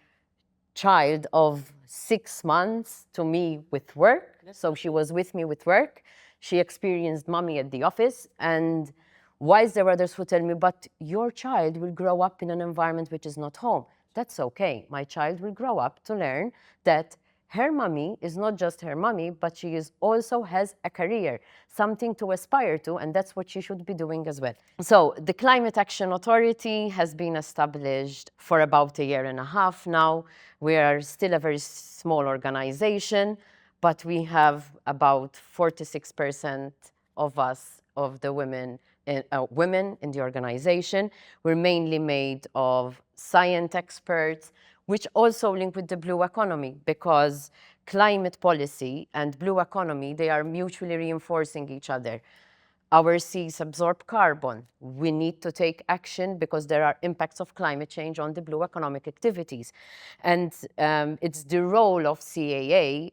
child of 6 months to me with work. So she was with me with work. She experienced mommy at the office. And whilst there were others who tell me, but your child will grow up in an environment which is not home. That's okay. My child will grow up to learn that her mommy is not just her mommy, but she is also has a career, something to aspire to, and that's what she should be doing as well. So the Climate Action Authority has been established for about a year and a half now. We are still a very small organization, but we have about 46% of us, of the women in the organization. We're mainly made of science experts, which also link with the blue economy, because climate policy and blue economy, they are mutually reinforcing each other. Our seas absorb carbon. We need to take action because there are impacts of climate change on the blue economic activities. And it's the role of CAA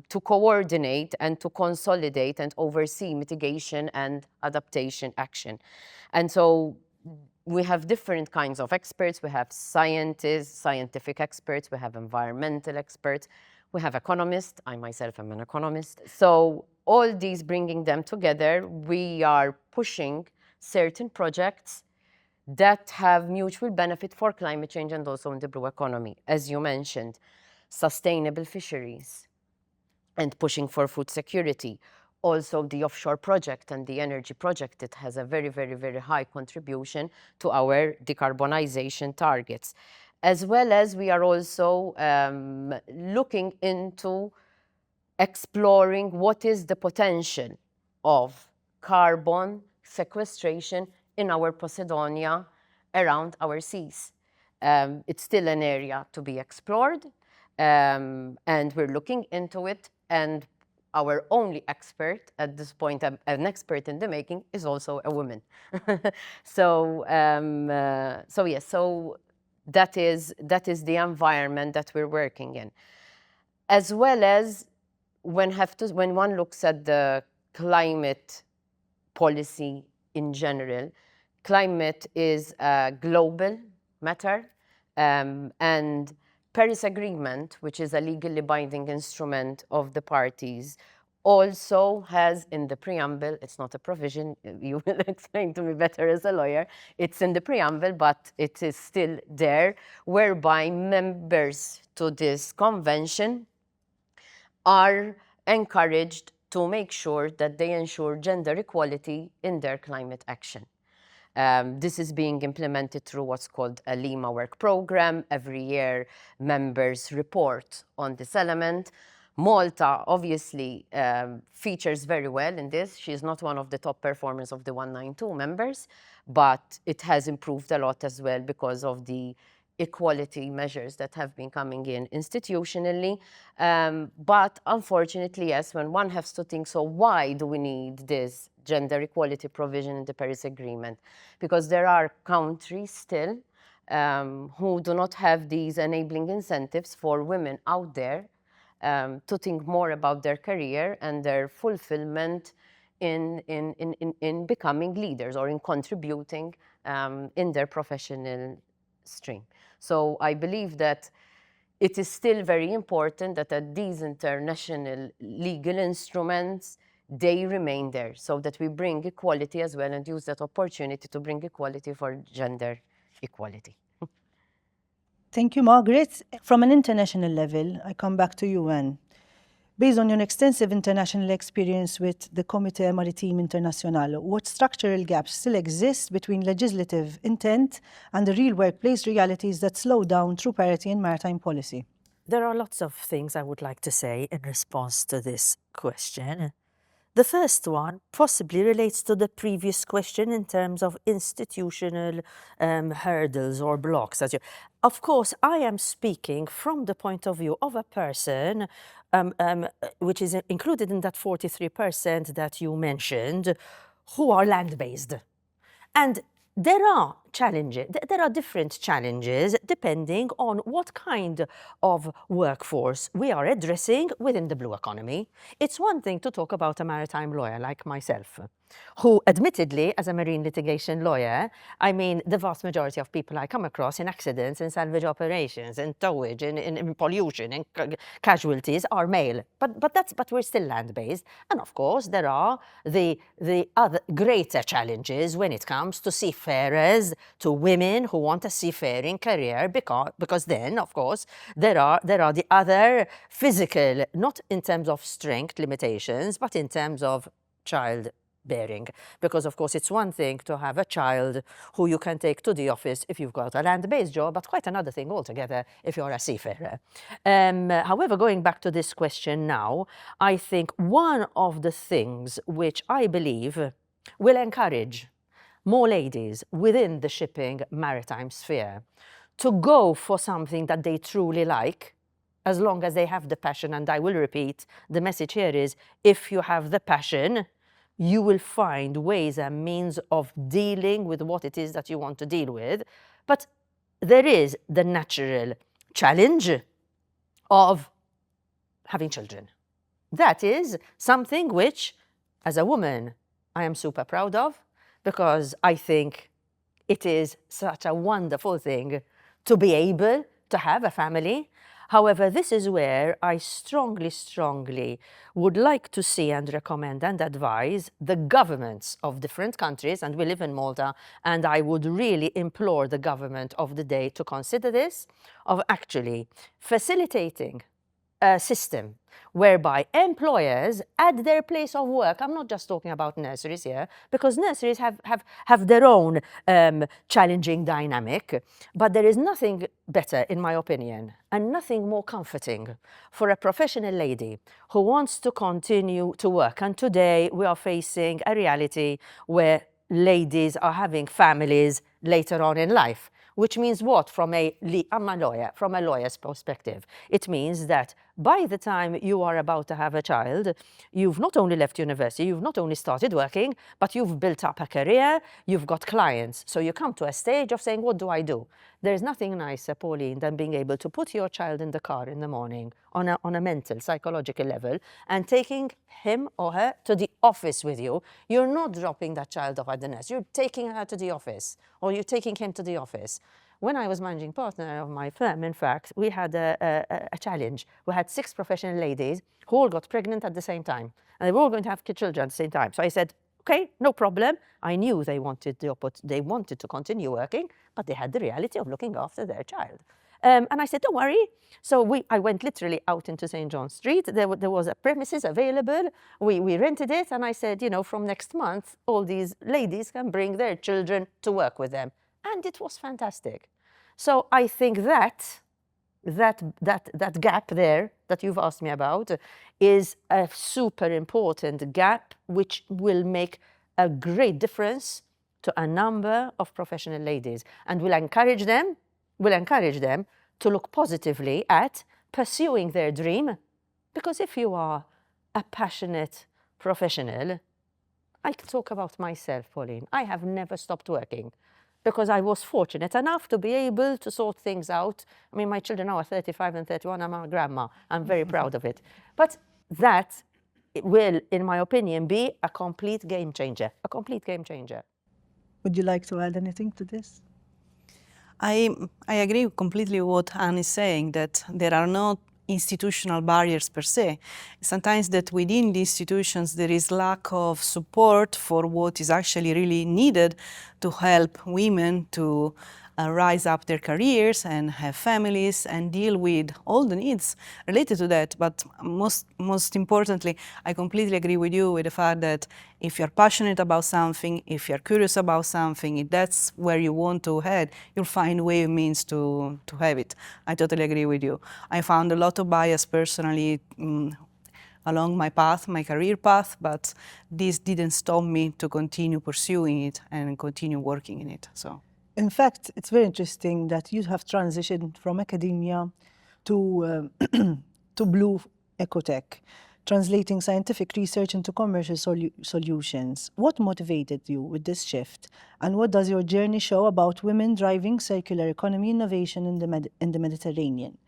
to coordinate and to consolidate and oversee mitigation and adaptation action. And so we have different kinds of experts. We have scientists, scientific experts, we have environmental experts, we have economists. I myself am an economist. So all these, bringing them together, we are pushing certain projects that have mutual benefit for climate change and also in the blue economy. As you mentioned, sustainable fisheries and pushing for food security. Also the offshore project and the energy project, it has a very, very, very high contribution to our decarbonization targets. As well as we are also looking into exploring what is the potential of carbon sequestration in our Posidonia around our seas. It's still an area to be explored, and we're looking into it, and our only expert at this point, an expert in the making, is also a woman. So that is the environment that we're working in. As well as when one looks at the climate policy in general, climate is a global matter, and Paris Agreement, which is a legally binding instrument of the parties, also has in the preamble, it's not a provision, you will explain to me better as a lawyer, it's in the preamble, but it is still there, whereby members to this convention are encouraged to make sure that they ensure gender equality in their climate action. This is being implemented through what's called a Lima work program. Every year, members report on this element. Malta obviously features very well in this. She is not one of the top performers of the 192 members, but it has improved a lot as well because of the equality measures that have been coming in institutionally. But unfortunately, yes, when one has to think, so why do we need this gender equality provision in the Paris Agreement? Because there are countries still who do not have these enabling incentives for women out there to think more about their career and their fulfillment in becoming leaders or in contributing in their professional stream. So I believe that it is still very important that these international legal instruments, they remain there, so that we bring equality as well and use that opportunity to bring equality for gender equality. Thank you, Margaret. From an international level, I come back to you, Anne. Based on your extensive international experience with the Comité Maritime International, what structural gaps still exist between legislative intent and the real workplace realities that slow down true parity in maritime policy? There are lots of things I would like to say in response to this question. The first one possibly relates to the previous question in terms of institutional hurdles or blocks. Of course, I am speaking from the point of view of a person which is included in that 43% that you mentioned, who are land-based. And there are challenges. There are different challenges depending on what kind of workforce we are addressing within the blue economy. It's one thing to talk about a maritime lawyer like myself, who admittedly, as a marine litigation lawyer, I mean, the vast majority of people I come across in accidents, in salvage operations, in towage, in pollution, in casualties are male. But we're still land-based. And of course, there are the other greater challenges when it comes to seafarers, to women who want a seafaring career, because then, of course, there are the other physical, not in terms of strength limitations, but in terms of childbearing. Because, of course, it's one thing to have a child who you can take to the office if you've got a land-based job, but quite another thing altogether if you're a seafarer. However, going back to this question now, I think one of the things which I believe will encourage more ladies within the shipping maritime sphere to go for something that they truly like, as long as they have the passion. And I will repeat, the message here is, if you have the passion, you will find ways and means of dealing with what it is that you want to deal with. But there is the natural challenge of having children. That is something which, as a woman, I am super proud of, because I think it is such a wonderful thing to be able to have a family. However, this is where I strongly, strongly would like to see and recommend and advise the governments of different countries, and we live in Malta, and I would really implore the government of the day to consider this, of actually facilitating a system whereby employers at their place of work, I'm not just talking about nurseries here, because nurseries have their own challenging dynamic, but there is nothing better, in my opinion, and nothing more comforting for a professional lady who wants to continue to work. And today we are facing a reality where ladies are having families later on in life. Which means what? I'm a lawyer, from a lawyer's perspective. It means that by the time you are about to have a child, you've not only left university, you've not only started working, but you've built up a career, you've got clients. So you come to a stage of saying, what do I do? There's nothing nicer, Pauline, than being able to put your child in the car in the morning on a mental, psychological level and taking him or her to the office with you. You're not dropping that child off at the nurse. You're taking her to the office, or you're taking him to the office. When I was managing partner of my firm, in fact, we had a challenge. We had 6 professional ladies who all got pregnant at the same time. And they were all going to have children at the same time. So I said, okay, no problem. I knew they wanted to continue working, but they had the reality of looking after their child. And I said, don't worry. So I went literally out into St. John Street. There was a premises available. We rented it. And I said, you know, from next month, all these ladies can bring their children to work with them. And it was fantastic. So I think that gap there that you've asked me about is a super important gap, which will make a great difference to a number of professional ladies, and will encourage them to look positively at pursuing their dream. Because if you are a passionate professional, I can talk about myself, Pauline. I have never stopped working, because I was fortunate enough to be able to sort things out. I mean, my children now are 35 and 31. I'm a grandma. I'm very proud of it. But that will, in my opinion, be a complete game changer, Would you like to add anything to this? I agree completely with what Anne is saying, that there are no institutional barriers per se. Sometimes that within the institutions there is lack of support for what is actually really needed to help women to rise up their careers and have families and deal with all the needs related to that. But most importantly, I completely agree with you with the fact that if you're passionate about something, if you're curious about something, if that's where you want to head, you'll find way and means to have it. I totally agree with you. I found a lot of bias personally along my path, my career path, but this didn't stop me to continue pursuing it and continue working in it. So. In fact, it's very interesting that you have transitioned from academia to to blue ecotech. translating scientific research into commercial solutions. What motivated you with this shift? And what does your journey show about women driving circular economy innovation in the Mediterranean?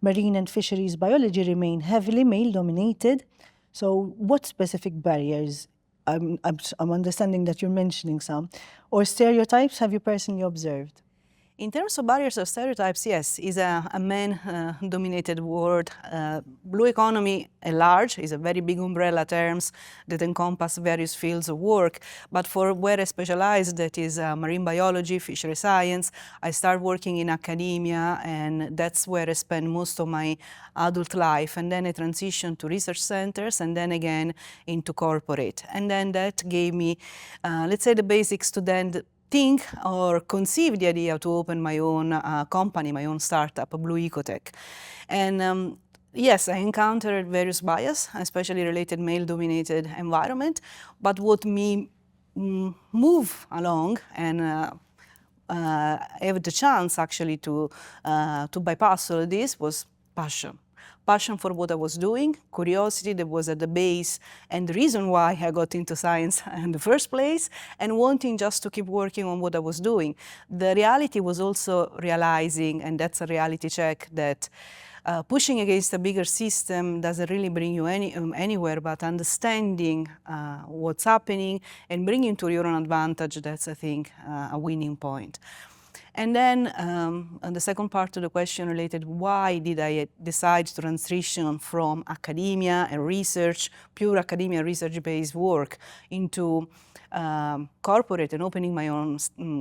Marine and fisheries biology remain heavily male-dominated. So what specific barriers, I'm understanding that you're mentioning some, or stereotypes have you personally observed? In terms of barriers or stereotypes, yes, it's a man-dominated world. Blue economy at large is a very big umbrella terms that encompass various fields of work. But for where I specialize, that is marine biology, fishery science, I start working in academia, and that's where I spend most of my adult life. And then I transitioned to research centers, and then again into corporate. And then that gave me, let's say, the basics to then think or conceive the idea to open my own company, my own startup, Blue Ecotech. And yes, I encountered various bias, especially related male-dominated environment, but what me move along and have the chance actually to bypass all of this was passion. Passion for what I was doing, curiosity that was at the base, and the reason why I got into science in the first place, and wanting just to keep working on what I was doing. The reality was also realizing, and that's a reality check, that pushing against a bigger system doesn't really bring you anywhere, but understanding what's happening and bringing to your own advantage, that's, I think, a winning point. And then the second part of the question related, why did I decide to transition from academia and research, pure academia research-based work, into corporate and opening my own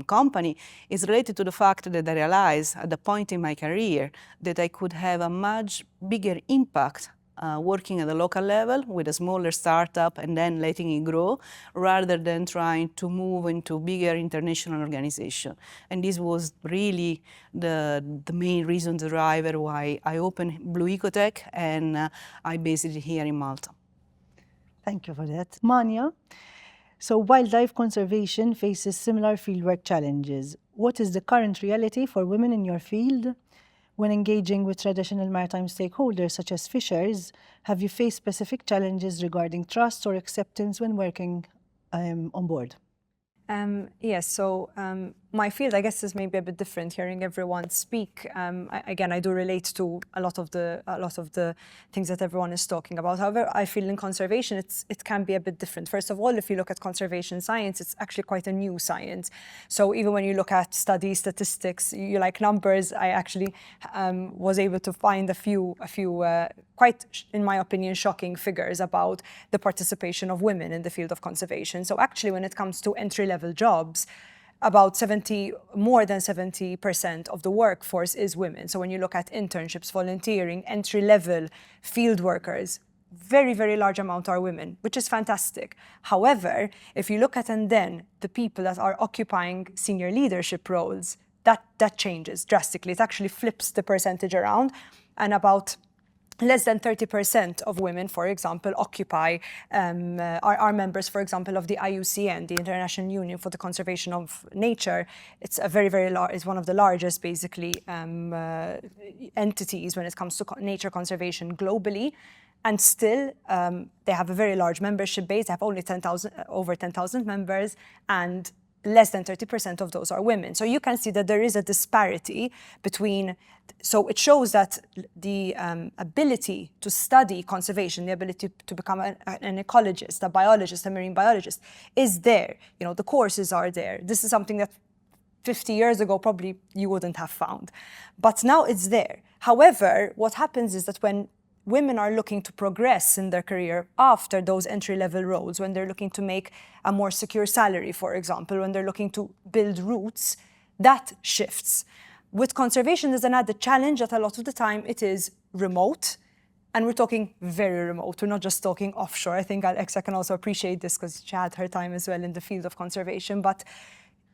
company, is related to the fact that I realized at the point in my career that I could have a much bigger impact working at the local level with a smaller startup and then letting it grow, rather than trying to move into bigger international organization. And this was really the main reason, the driver why I opened Blue Ecotech, and I based it here in Malta. Thank you for that. Mania, so wildlife conservation faces similar fieldwork challenges. What is the current reality for women in your field? When engaging with traditional maritime stakeholders such as fishers, have you faced specific challenges regarding trust or acceptance when working on board? Yes, so my field, I guess, is maybe a bit different. Hearing everyone speak, again, I do relate to a lot of the things that everyone is talking about. However, I feel in conservation, it can be a bit different. First of all, if you look at conservation science, it's actually quite a new science. So even when you look at studies, statistics, you like numbers, I actually was able to find a few quite, in my opinion, shocking figures about the participation of women in the field of conservation. So actually, when it comes to entry-level jobs, about more than 70% of the workforce is women. So when you look at internships, volunteering, entry-level field workers, very, very large amount are women, which is fantastic. However, if you look at and then the people that are occupying senior leadership roles, that changes drastically. It actually flips the percentage around, and about less than 30% of women, for example, occupy, are members, for example, of the IUCN, the International Union for the Conservation of Nature. It's a very, very large, it's one of the largest, basically, entities when it comes to nature conservation globally. And still, they have a very large membership base. They have only over 10,000 members, and less than 30% of those are women. So you can see that there is a disparity between, so it shows that the ability to study conservation, the ability to become an ecologist, a biologist, a marine biologist is there. You know, the courses are there. This is something that 50 years ago probably you wouldn't have found. But now it's there. However, what happens is that when women are looking to progress in their career after those entry-level roles, when they're looking to make a more secure salary, for example, when they're looking to build roots, that shifts. With conservation, there's another challenge that a lot of the time it is remote, and we're talking very remote. We're not just talking offshore. I think Alexa can also appreciate this because she had her time as well in the field of conservation, but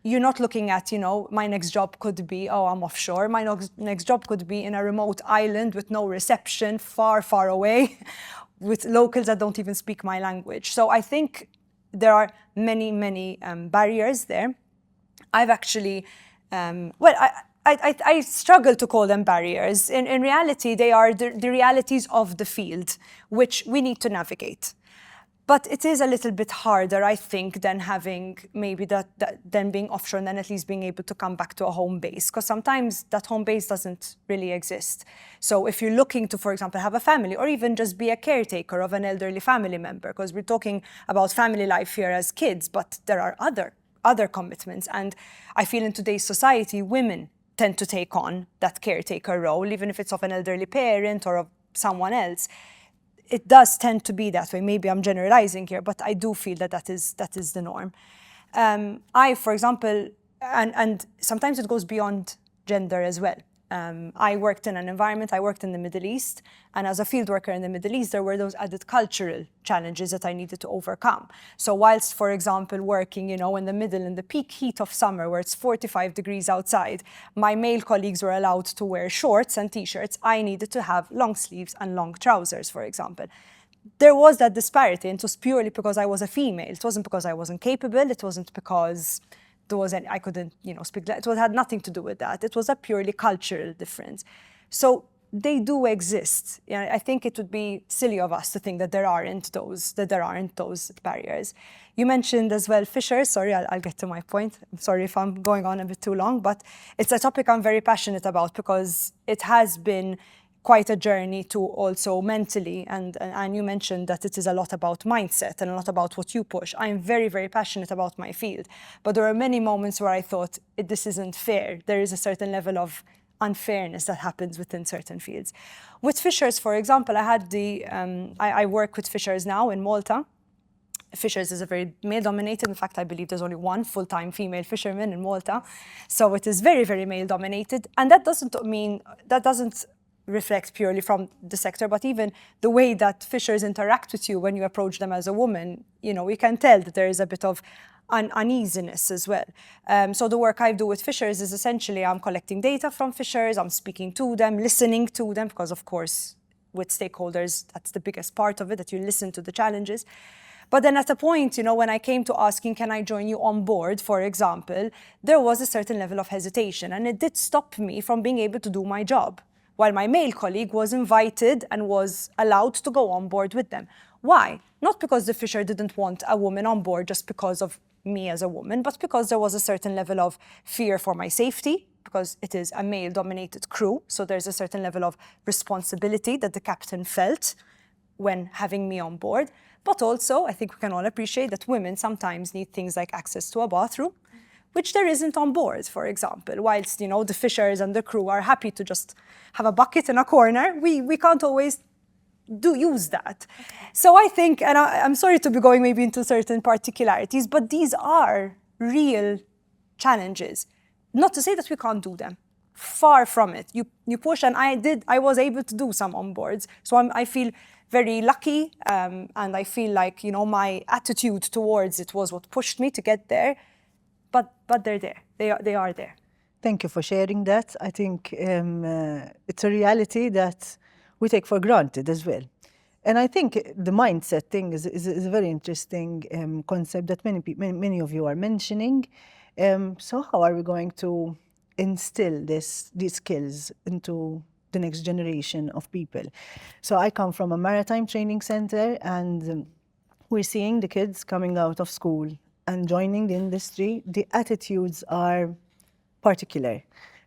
you're not looking at, you know, my next job could be, oh, I'm offshore. My next job could be in a remote island with no reception, far, far away, with locals that don't even speak my language. So I think there are many, many barriers there. I've actually, I struggle to call them barriers. In reality, they are the realities of the field, which we need to navigate. But it is a little bit harder, I think, than having maybe than being offshore and then at least being able to come back to a home base, because sometimes that home base doesn't really exist. So if you're looking to, for example, have a family or even just be a caretaker of an elderly family member, because we're talking about family life here as kids, but there are other commitments. And I feel in today's society, women tend to take on that caretaker role, even if it's of an elderly parent or of someone else. It does tend to be that way. Maybe I'm generalizing here, but I do feel that is the norm. I, for example, and sometimes it goes beyond gender as well. I worked in an environment, I worked in the Middle East, and as a field worker in the Middle East, there were those added cultural challenges that I needed to overcome. So whilst, for example, working, in the peak heat of summer, where it's 45 degrees outside, my male colleagues were allowed to wear shorts and t-shirts. I needed to have long sleeves and long trousers, for example. There was that disparity, and it was purely because I was a female. It wasn't because I wasn't capable. It wasn't because I couldn't, speak. It had nothing to do with that. It was a purely cultural difference. So they do exist. I think it would be silly of us to think that there aren't those barriers. You mentioned as well fishers. Sorry, I'll get to my point. I'm sorry if I'm going on a bit too long, but it's a topic I'm very passionate about because it has been quite a journey to also mentally, and you mentioned that it is a lot about mindset and a lot about what you push. I'm very, very passionate about my field, but there are many moments where I thought, this isn't fair. There is a certain level of unfairness that happens within certain fields. With fishers, for example, I work with fishers now in Malta. Fishers is a very male-dominated. In fact, I believe there's only one full-time female fisherman in Malta. So it is very, very male-dominated. And that doesn't reflect purely from the sector, but even the way that fishers interact with you when you approach them as a woman, we can tell that there is a bit of uneasiness as well. So the work I do with fishers is essentially I'm collecting data from fishers, I'm speaking to them, listening to them, because of course with stakeholders, that's the biggest part of it, that you listen to the challenges. But then at a point, when I came to asking, can I join you on board, for example, there was a certain level of hesitation, and it did stop me from being able to do my job, while my male colleague was invited and was allowed to go on board with them. Why? Not because the fisher didn't want a woman on board just because of me as a woman, but because there was a certain level of fear for my safety, because it is a male-dominated crew, so there's a certain level of responsibility that the captain felt when having me on board. But also, I think we can all appreciate that women sometimes need things like access to a bathroom, which there isn't on board, for example. Whilst, the fishers and the crew are happy to just have a bucket in a corner, we can't always use that. So I think, and I'm sorry to be going maybe into certain particularities, but these are real challenges. Not to say that we can't do them. Far from it. You push, and I was able to do some onboards. So I feel very lucky, and I feel like, my attitude towards it was what pushed me to get there. But they're there. They are there. Thank you for sharing that. I think it's a reality that we take for granted as well. And I think the mindset thing is a very interesting concept that many of you are mentioning. So how are we going to instill these skills into the next generation of people? So I come from a maritime training center, and we're seeing the kids coming out of school and joining the industry. The attitudes are particular.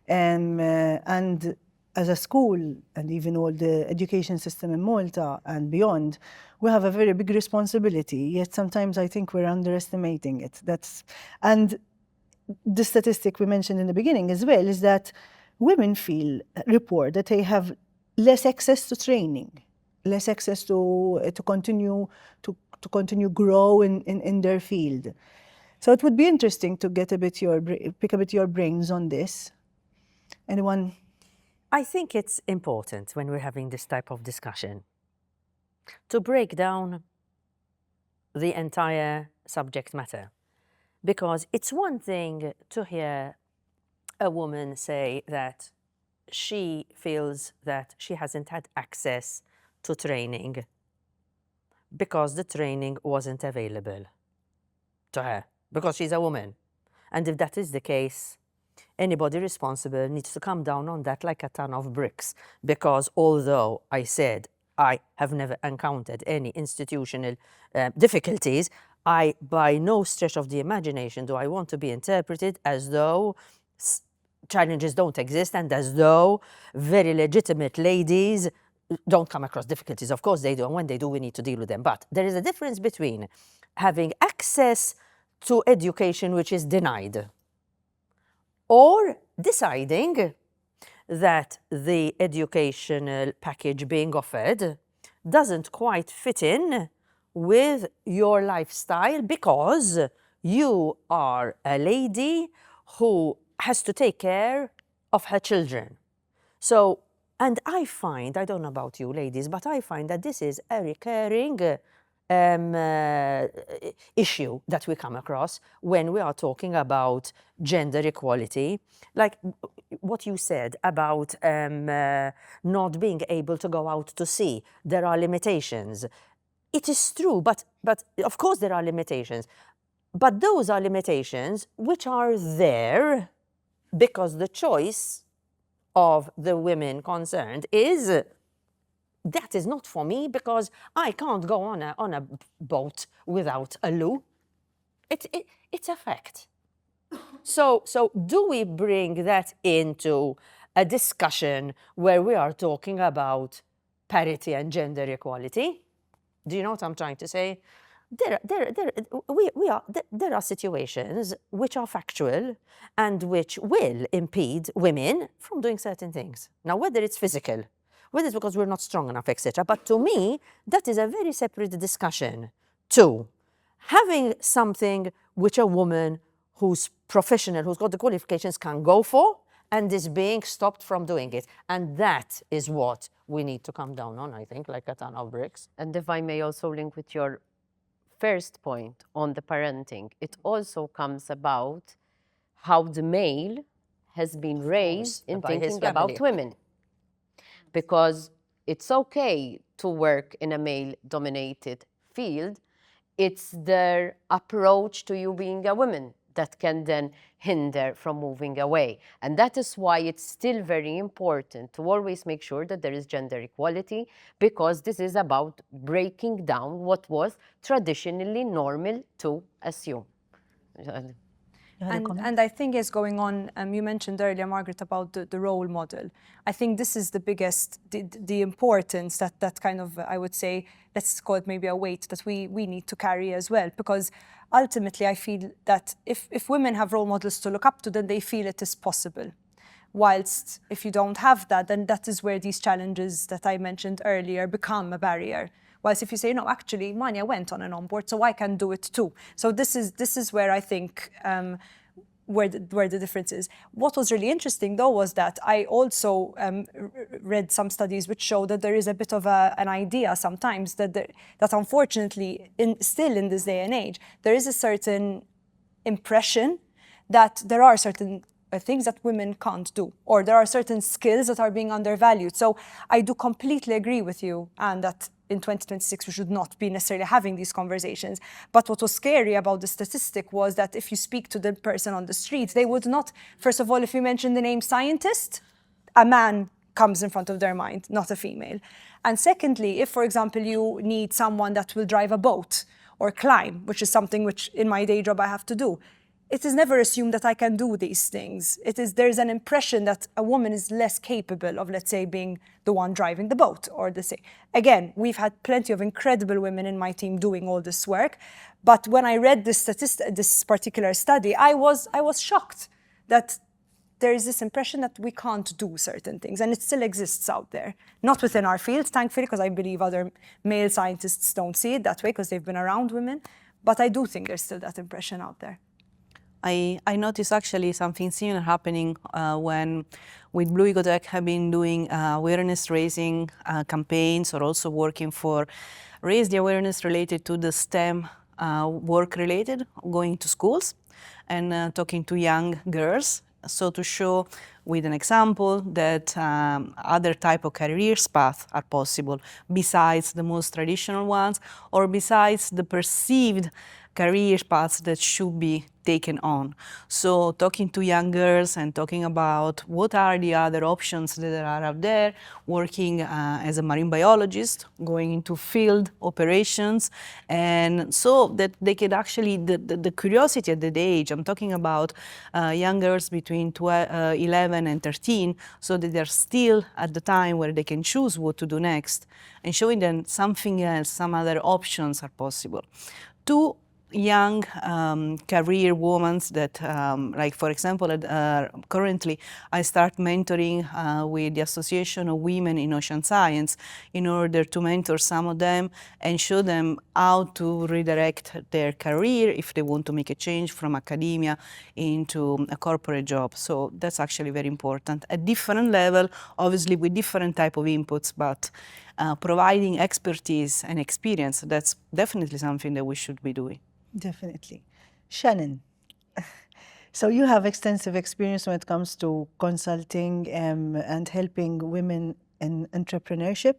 And as a school, and even all the education system in Malta and beyond, we have a very big responsibility, yet sometimes I think we're underestimating it. And the statistic we mentioned in the beginning as well is that women report that they have less access to training, less access to continue grow in their field. So it would be interesting to get pick a bit your brains on this. Anyone? I think it's important when we're having this type of discussion to break down the entire subject matter, because it's one thing to hear a woman say that she feels that she hasn't had access to training because the training wasn't available to her, because she's a woman. And if that is the case, anybody responsible needs to come down on that like a ton of bricks, because although I said I have never encountered any institutional difficulties, I, by no stretch of the imagination, do I want to be interpreted as though challenges don't exist and as though very legitimate ladies don't come across difficulties. Of course they do, and when they do, we need to deal with them. But there is a difference between having access to education which is denied, or deciding that the educational package being offered doesn't quite fit in with your lifestyle because you are a lady who has to take care of her children. So, and I find, I don't know about you ladies, but I find that this is a recurring issue that we come across when we are talking about gender equality. Like what you said about not being able to go out to sea, there are limitations. It is true, but of course there are limitations. But those are limitations which are there because the choice of the women concerned is that is not for me because I can't go on a boat without a loo. It's a fact. So do we bring that into a discussion where we are talking about parity and gender equality? Do you know what I'm trying to say? There are situations which are factual and which will impede women from doing certain things. Now, whether it's physical, whether it's because we're not strong enough, etc. But to me, that is a very separate discussion to having something which a woman who's professional, who's got the qualifications can go for and is being stopped from doing it. And that is what we need to come down on, I think, like a ton of bricks. And if I may also link with your first point on the parenting, it also comes about how the male has been raised in thinking about women. Because it's okay to work in a male-dominated field, it's their approach to you being a woman that can then hinder from moving away. And that is why it's still very important to always make sure that there is gender equality, because this is about breaking down what was traditionally normal to assume. And I think it's going on, you mentioned earlier, Margaret, about the role model. I think this is the biggest, the importance that kind of, I would say, let's call it maybe a weight that we need to carry as well. Because ultimately, I feel that if women have role models to look up to, then they feel it is possible. Whilst if you don't have that, then that is where these challenges that I mentioned earlier become a barrier. Whilst if you say, no, actually, Manya went on an onboard, so I can do it too. So this is where I think where the difference is. What was really interesting, though, was that I also read some studies which show that there is a bit of an idea sometimes that unfortunately, still in this day and age, there is a certain impression that there are certain things that women can't do, or there are certain skills that are being undervalued. So I do completely agree with you, and that in 2026 we should not be necessarily having these conversations. But what was scary about the statistic was that if you speak to the person on the street, they would not, first of all, if you mention the name scientist, a man comes in front of their mind, not a female. And secondly, if, for example, you need someone that will drive a boat or climb, which is something which in my day job I have to do, it is never assumed that I can do these things. There's an impression that a woman is less capable of, let's say, being the one driving the boat, or again, we've had plenty of incredible women in my team doing all this work. But when I read this particular study, I was shocked that there is this impression that we can't do certain things, and it still exists out there. Not within our field, thankfully, because I believe other male scientists don't see it that way because they've been around women. But I do think there's still that impression out there. I noticed actually something similar happening when with Blue Ecotech have been doing awareness raising campaigns, or also working for raise the awareness related to the STEM work related, going to schools and talking to young girls. So to show with an example that other type of careers paths are possible besides the most traditional ones, or besides the perceived career paths that should be taken on. So talking to young girls and talking about what are the other options that are out there, working as a marine biologist, going into field operations, and so that they could actually, the curiosity at that age, I'm talking about young girls between 11 and 13, so that they're still at the time where they can choose what to do next, and showing them something else, some other options are possible. Two young career women that, like for example, currently I start mentoring with the Association of Women in Ocean Science in order to mentor some of them and show them how to redirect their career if they want to make a change from academia into a corporate job. So that's actually very important. At different level, obviously with different type of inputs, but providing expertise and experience, that's definitely something that we should be doing. Definitely. Shannon, so you have extensive experience when it comes to consulting and helping women in entrepreneurship.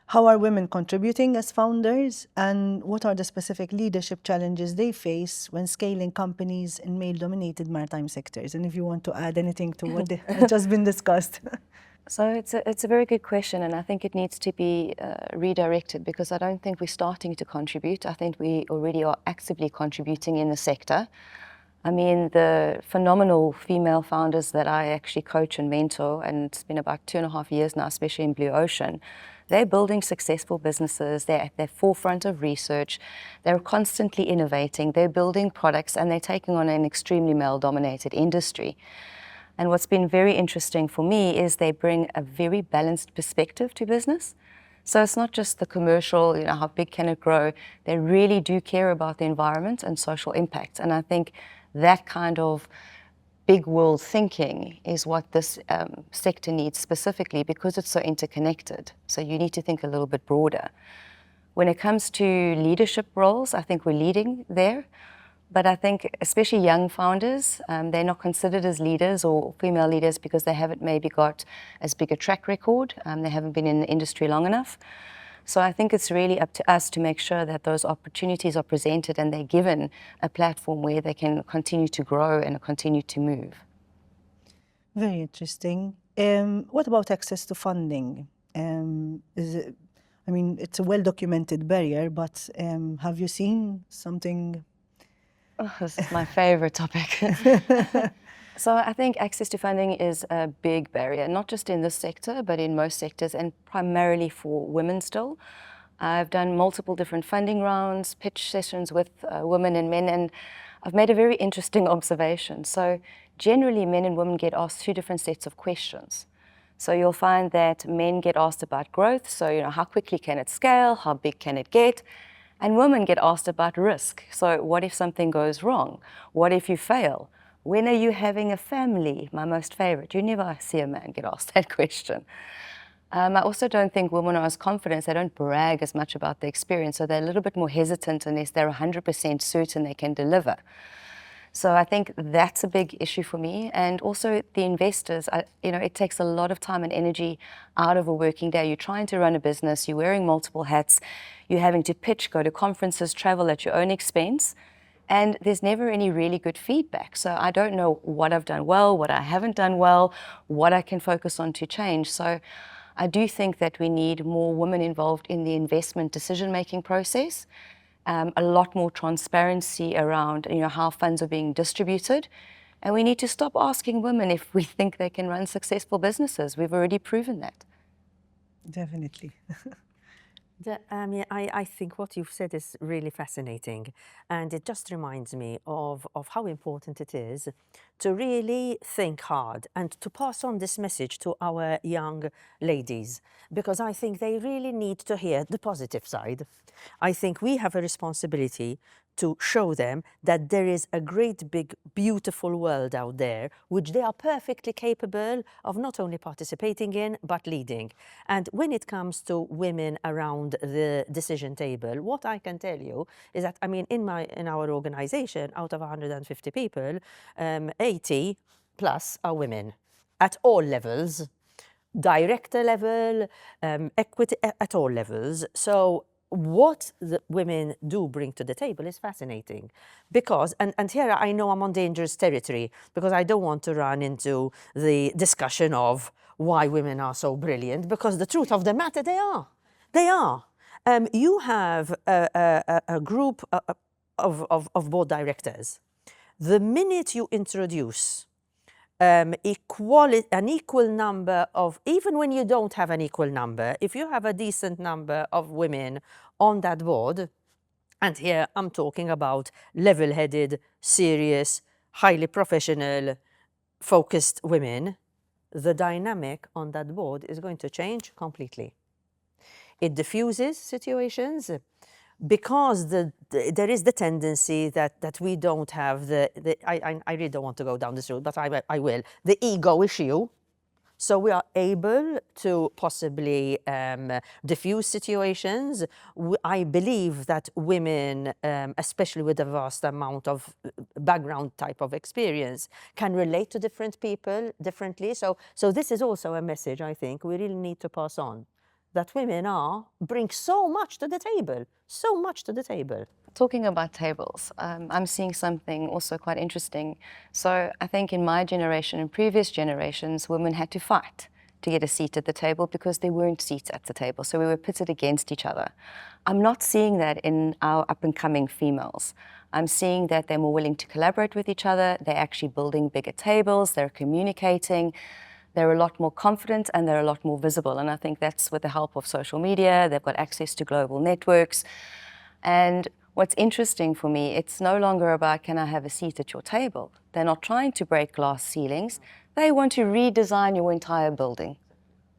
How are women contributing as founders, and what are the specific leadership challenges they face when scaling companies in male-dominated maritime sectors? And if you want to add anything to what has just been discussed. So it's a very good question, and I think it needs to be redirected, because I don't think we're starting to contribute. I think we already are actively contributing in the sector. I mean, the phenomenal female founders that I actually coach and mentor, and it's been about 2.5 years now, especially in Blue Ocean, they're building successful businesses, they're at the forefront of research, they're constantly innovating, they're building products, and they're taking on an extremely male-dominated industry. And what's been very interesting for me is they bring a very balanced perspective to business. So it's not just the commercial, you know, how big can it grow? They really do care about the environment and social impact. And I think that kind of big world thinking is what this sector needs specifically, because it's so interconnected. So you need to think a little bit broader. When it comes to leadership roles, I think we're leading there. But I think especially young founders, they're not considered as leaders or female leaders because they haven't maybe got as big a track record. They haven't been in the industry long enough. So I think it's really up to us to make sure that those opportunities are presented and they're given a platform where they can continue to grow and continue to move. Very interesting. What about access to funding? I mean, it's a well-documented barrier, but have you seen something? Oh, this is my favorite topic. So I think access to funding is a big barrier, not just in this sector, but in most sectors, and primarily for women still. I've done multiple different funding rounds, pitch sessions with women and men, and I've made a very interesting observation. So generally, men and women get asked two different sets of questions. So you'll find that men get asked about growth, so you know, how quickly can it scale, how big can it get? And women get asked about risk. So what if something goes wrong? What if you fail? When are you having a family? My most favorite. You never see a man get asked that question. I also don't think women are as confident. They don't brag as much about their experience. So they're a little bit more hesitant unless they're 100% certain they can deliver. So I think that's a big issue for me. And also the investors, you know, it takes a lot of time and energy out of a working day. You're trying to run a business, you're wearing multiple hats, you're having to pitch, go to conferences, travel at your own expense. And there's never any really good feedback. So I don't know what I've done well, what I haven't done well, what I can focus on to change. So I do think that we need more women involved in the investment decision-making process. A lot more transparency around, you know, how funds are being distributed. And we need to stop asking women if we think they can run successful businesses. We've already proven that. Definitely. I think what you've said is really fascinating, and it just reminds me of how important it is to really think hard and to pass on this message to our young ladies, because I think they really need to hear the positive side. I think we have a responsibility to show them that there is a great, big, beautiful world out there, which they are perfectly capable of not only participating in, but leading. And when it comes to women around the decision table, what I can tell you is that, I mean, in our organization, out of 150 people, 80 plus are women at all levels, director level, equity, at all levels. So what the women do bring to the table is fascinating because, and here I know I'm on dangerous territory because I don't want to run into the discussion of why women are so brilliant, because the truth of the matter, they are. They are. You have a group of board directors. The minute you introduce an equal number of, even when you don't have an equal number, if you have a decent number of women on that board, and here I'm talking about level-headed, serious, highly professional, focused women, the dynamic on that board is going to change completely. It diffuses situations because there is the tendency that we don't have I really don't want to go down this road, but I will, the ego issue. So we are able to possibly diffuse situations. I believe that women, especially with a vast amount of background type of experience, can relate to different people differently. So this is also a message I think we really need to pass on, that women bring so much to the table, so much to the table. Talking about tables, I'm seeing something also quite interesting. So I think in my generation and previous generations, women had to fight to get a seat at the table because there weren't seats at the table. So we were pitted against each other. I'm not seeing that in our up-and-coming females. I'm seeing that they're more willing to collaborate with each other. They're actually building bigger tables. They're communicating. They're a lot more confident and they're a lot more visible. And I think that's with the help of social media. They've got access to global networks. And what's interesting for me, it's no longer about, can I have a seat at your table? They're not trying to break glass ceilings. They want to redesign your entire building,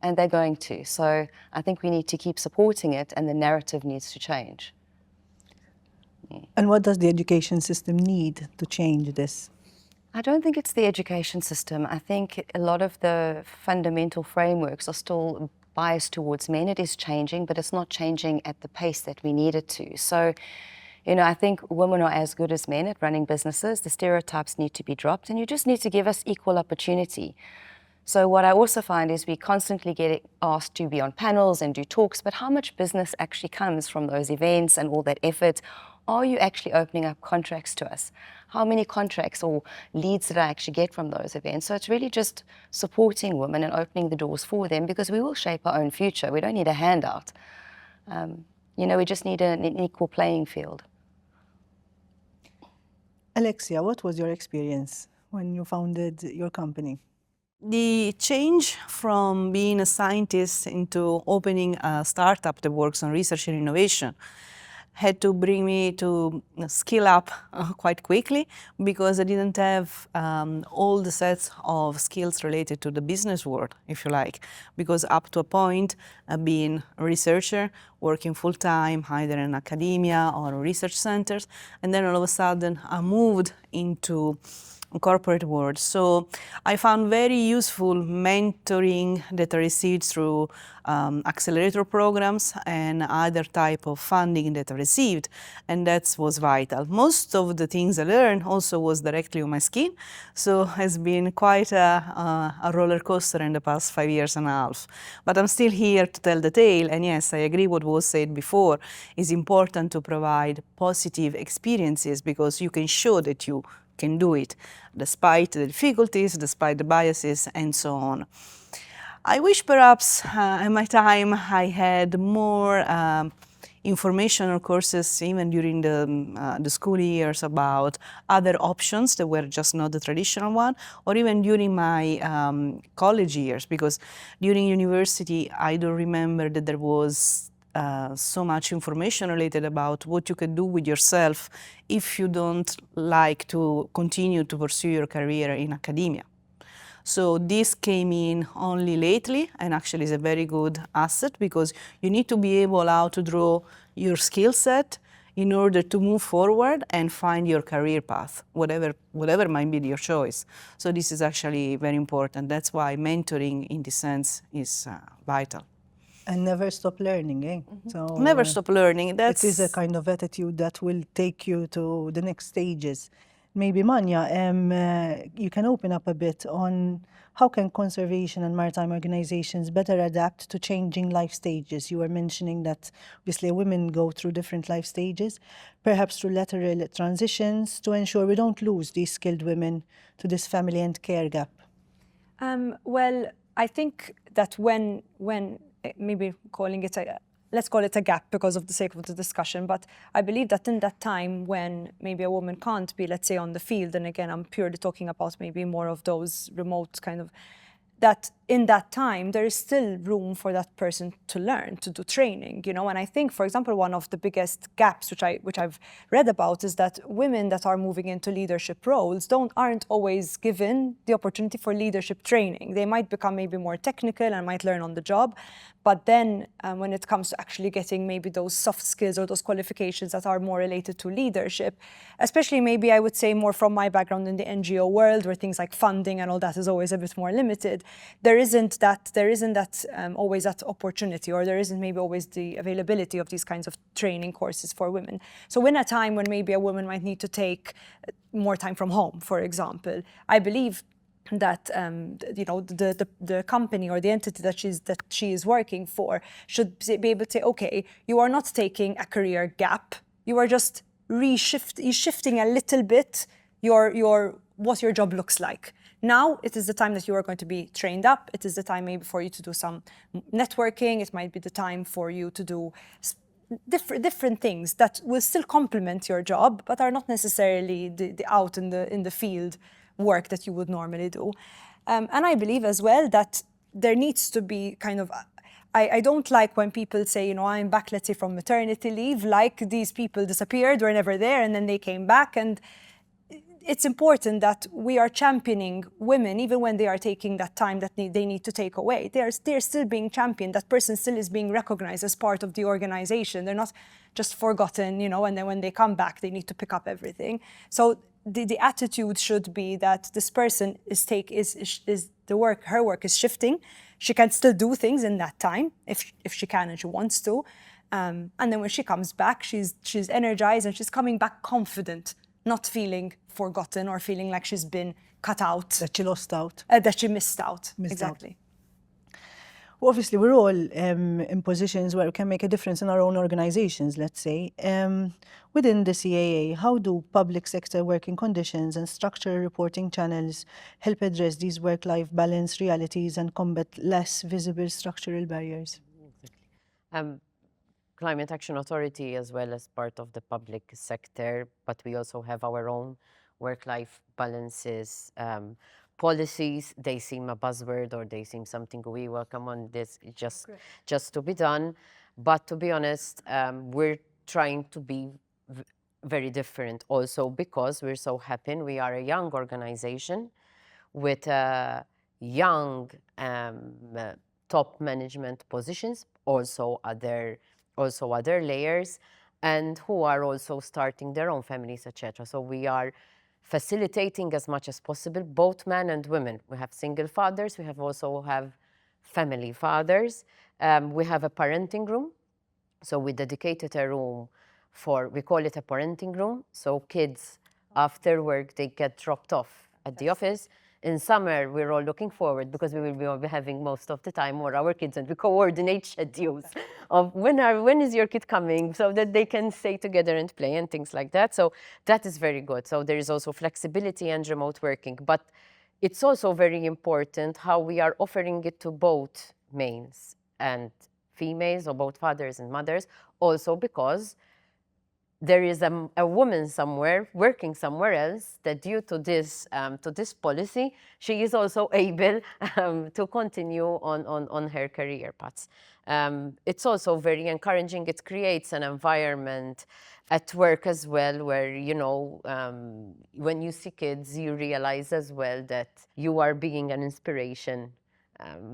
and they're going to. So I think we need to keep supporting it, and the narrative needs to change. And what does the education system need to change this? I don't think it's the education system. I think a lot of the fundamental frameworks are still biased towards men. It is changing, but it's not changing at the pace that we need it to. So, you know, I think women are as good as men at running businesses. The stereotypes need to be dropped, and you just need to give us equal opportunity. So what I also find is we constantly get asked to be on panels and do talks, but how much business actually comes from those events and all that effort? Are you actually opening up contracts to us? How many contracts or leads did I actually get from those events? So it's really just supporting women and opening the doors for them, because we will shape our own future. We don't need a handout. You know, we just need an equal playing field. Alexia, what was your experience when you founded your company? The change from being a scientist into opening a startup that works on research and innovation had to bring me to skill up quite quickly, because I didn't have all the sets of skills related to the business world, if you like. Because up to a point, being a researcher, working full-time, either in academia or research centers, and then all of a sudden I moved into corporate world. So I found very useful mentoring that I received through accelerator programs and other type of funding that I received, and that was vital. Most of the things I learned also was directly on my skin, so it's been quite a roller coaster in the past 5 years and a half. But I'm still here to tell the tale, and yes, I agree what was said before. It's important to provide positive experiences because you can show that you can do it, despite the difficulties, despite the biases, and so on. I wish perhaps at my time I had more informational courses, even during the school years, about other options that were just not the traditional one, or even during my college years, because during university I don't remember that there was so much information related about what you can do with yourself if you don't like to continue to pursue your career in academia. So this came in only lately, and actually is a very good asset, because you need to be able how to draw your skill set in order to move forward and find your career path, whatever might be your choice. So this is actually very important. That's why mentoring in this sense is vital. And never stop learning, eh? So Never stop learning. it is a kind of attitude that will take you to the next stages. Maybe Manya, you can open up a bit on how can conservation and maritime organizations better adapt to changing life stages? You were mentioning that obviously women go through different life stages, perhaps through lateral transitions to ensure we don't lose these skilled women to this family and care gap. Well, I think that when maybe calling it let's call it a gap because of the sake of the discussion, but I believe that in that time when maybe a woman can't be, let's say, on the field, and again, I'm purely talking about maybe more of those remote kind of, that in that time, there is still room for that person to learn, to do training, you know. And I think, for example, one of the biggest gaps which I've read about is that women that are moving into leadership roles aren't always given the opportunity for leadership training. They might become maybe more technical and might learn on the job, but then when it comes to actually getting maybe those soft skills or those qualifications that are more related to leadership, especially maybe I would say more from my background in the NGO world where things like funding and all that is always a bit more limited, there isn't that always that opportunity, or there isn't maybe always the availability of these kinds of training courses for women. So in a time when maybe a woman might need to take more time from home, for example, I believe that you know, the company or the entity that she is working for should be able to say, okay, you are not taking a career gap, you are just shifting a little bit what your job looks like. Now it is the time that you are going to be trained up. It is the time maybe for you to do some networking. It might be the time for you to do different things that will still complement your job, but are not necessarily the out in the field work that you would normally do. And I believe as well that there needs to be kind of, I don't like when people say, you know, I'm back, let's say, from maternity leave, like these people disappeared, were never there, and then they came back. And it's important that we are championing women, even when they are taking that time that they need to take away. They're still being championed. That person still is being recognized as part of the organization. They're not just forgotten, you know, and then when they come back, they need to pick up everything. So the attitude should be that this person her work is shifting. She can still do things in that time if she can and she wants to. And then when she comes back, she's energized and she's coming back confident, not feeling forgotten or feeling like she's been cut out. That she lost out. That she missed out. Exactly. Well, obviously, we're all in positions where we can make a difference in our own organizations, let's say. Within the CAA, how do public sector working conditions and structural reporting channels help address these work-life balance realities and combat less visible structural barriers? Climate Action Authority as well as part of the public sector, but we also have our own work-life balances policies. They seem a buzzword or they seem something we welcome on this just to be done. But to be honest, we're trying to be very different also because we're so happy. We are a young organization with young top management positions, also other layers, and who are also starting their own families, etc. So we are facilitating as much as possible both men and women. We have single fathers, we also have family fathers. We have a parenting room, so we dedicated a room we call it a parenting room. So kids after work, they get dropped off at the office. In summer, we're all looking forward because we will be having most of the time more our kids, and we coordinate schedules of when is your kid coming so that they can stay together and play and things like that. So that is very good. So there is also flexibility and remote working, but it's also very important how we are offering it to both males and females, or both fathers and mothers, also because there is a woman somewhere working somewhere else that due to this policy, she is also able to continue on her career paths. It's also very encouraging. It creates an environment at work as well where, you know, when you see kids, you realize as well that you are being an inspiration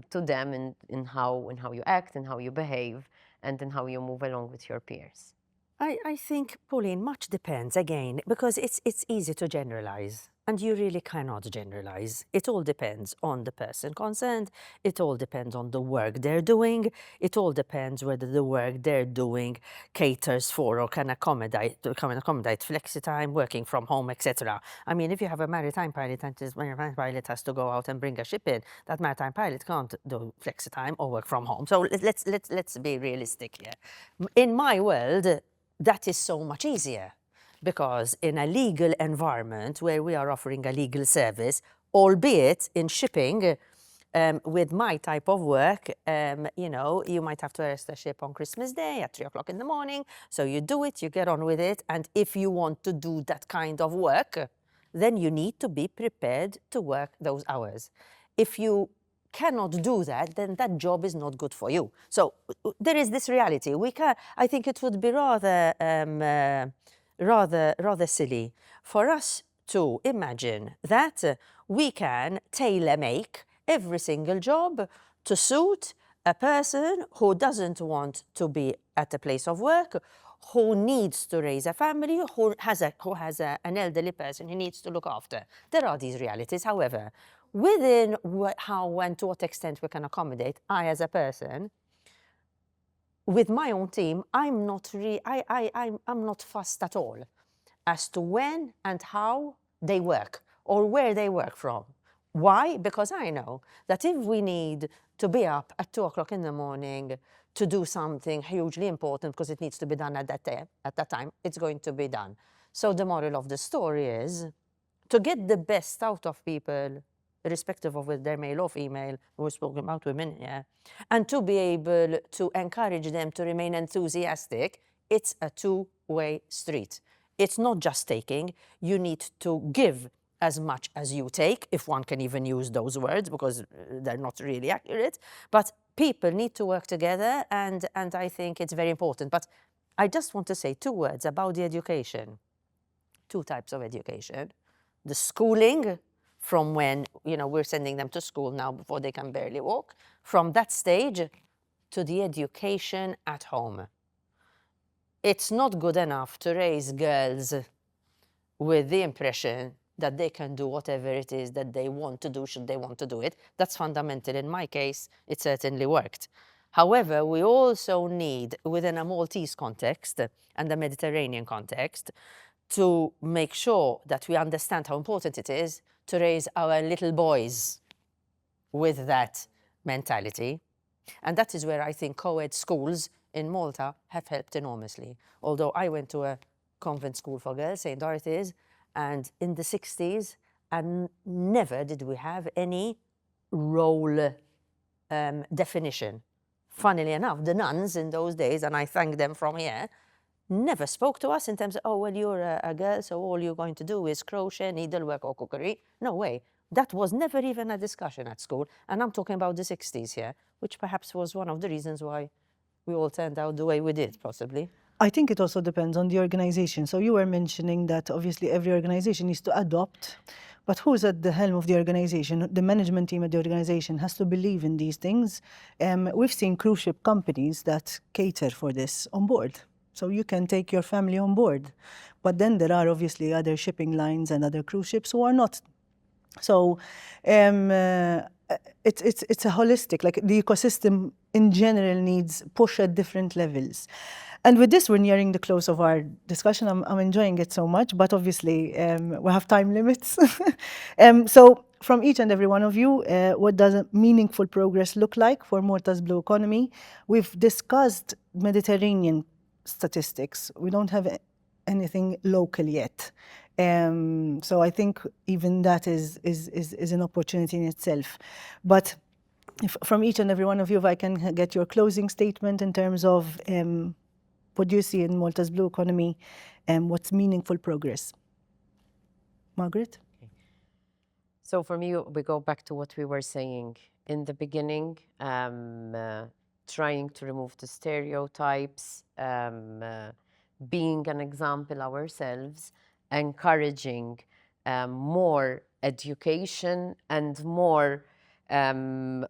to them in how you act and how you behave and in how you move along with your peers. I think, Pauline, much depends, again, because it's easy to generalize. And you really cannot generalize. It all depends on the person concerned. It all depends on the work they're doing. It all depends whether the work they're doing caters for or can accommodate flexi time, working from home, etc. I mean, if you have a maritime pilot and this maritime pilot has to go out and bring a ship in, that maritime pilot can't do flexi time or work from home. So let's be realistic here. In my world, that is so much easier. Because in a legal environment where we are offering a legal service, albeit in shipping, with my type of work, you know, you might have to arrest a ship on Christmas Day at 3 o'clock in the morning. So you do it, you get on with it. And if you want to do that kind of work, then you need to be prepared to work those hours. If you cannot do that, then that job is not good for you. So there is this reality. I think it would be rather silly for us to imagine that we can tailor-make every single job to suit a person who doesn't want to be at a place of work, who needs to raise a family, who has an elderly person he needs to look after. There are these realities. However, within how and to what extent we can accommodate, I as a person, with my own team, I'm not fussed at all as to when and how they work or where they work from. Why? Because I know that if we need to be up at 2 o'clock in the morning to do something hugely important because it needs to be done at that time, it's going to be done. So the moral of the story is to get the best out of people, irrespective of whether they're male or female, we're speaking about women here, and to be able to encourage them to remain enthusiastic, it's a two-way street. It's not just taking. You need to give as much as you take, if one can even use those words, because they're not really accurate. But people need to work together, and I think it's very important. But I just want to say 2 words about the education. 2 types of education. The schooling, from when, you know, we're sending them to school now before they can barely walk, from that stage to the education at home. It's not good enough to raise girls with the impression that they can do whatever it is that they want to do, should they want to do it. That's fundamental. In my case, it certainly worked. However, we also need, within a Maltese context and the Mediterranean context, to make sure that we understand how important it is to raise our little boys with that mentality. And that is where I think co-ed schools in Malta have helped enormously. Although I went to a convent school for girls, St. Dorothy's, and in the 60s, and never did we have any role definition. Funnily enough, the nuns in those days, and I thank them from here, never spoke to us in terms of, oh, well, you're a girl, so all you're going to do is crochet, needlework, or cookery. No way. That was never even a discussion at school. And I'm talking about the 60s here, which perhaps was one of the reasons why we all turned out the way we did, possibly. I think it also depends on the organization. So you were mentioning that obviously every organization needs to adopt, but who's at the helm of the organization? The management team at the organization has to believe in these things. We've seen cruise ship companies that cater for this on board. So you can take your family on board. But then there are obviously other shipping lines and other cruise ships who are not. So it's a holistic, like the ecosystem in general needs push at different levels. And with this, we're nearing the close of our discussion. I'm enjoying it so much, but obviously we have time limits. So from each and every one of you, what does meaningful progress look like for Malta's blue economy? We've discussed Mediterranean statistics. We don't have anything local yet. So I think even that is an opportunity in itself. But from each and every one of you, if I can get your closing statement in terms of what do you see in Malta's blue economy and what's meaningful progress? Margaret? Okay. So for me, we go back to what we were saying in the beginning, trying to remove the stereotypes, being an example ourselves, encouraging more education and more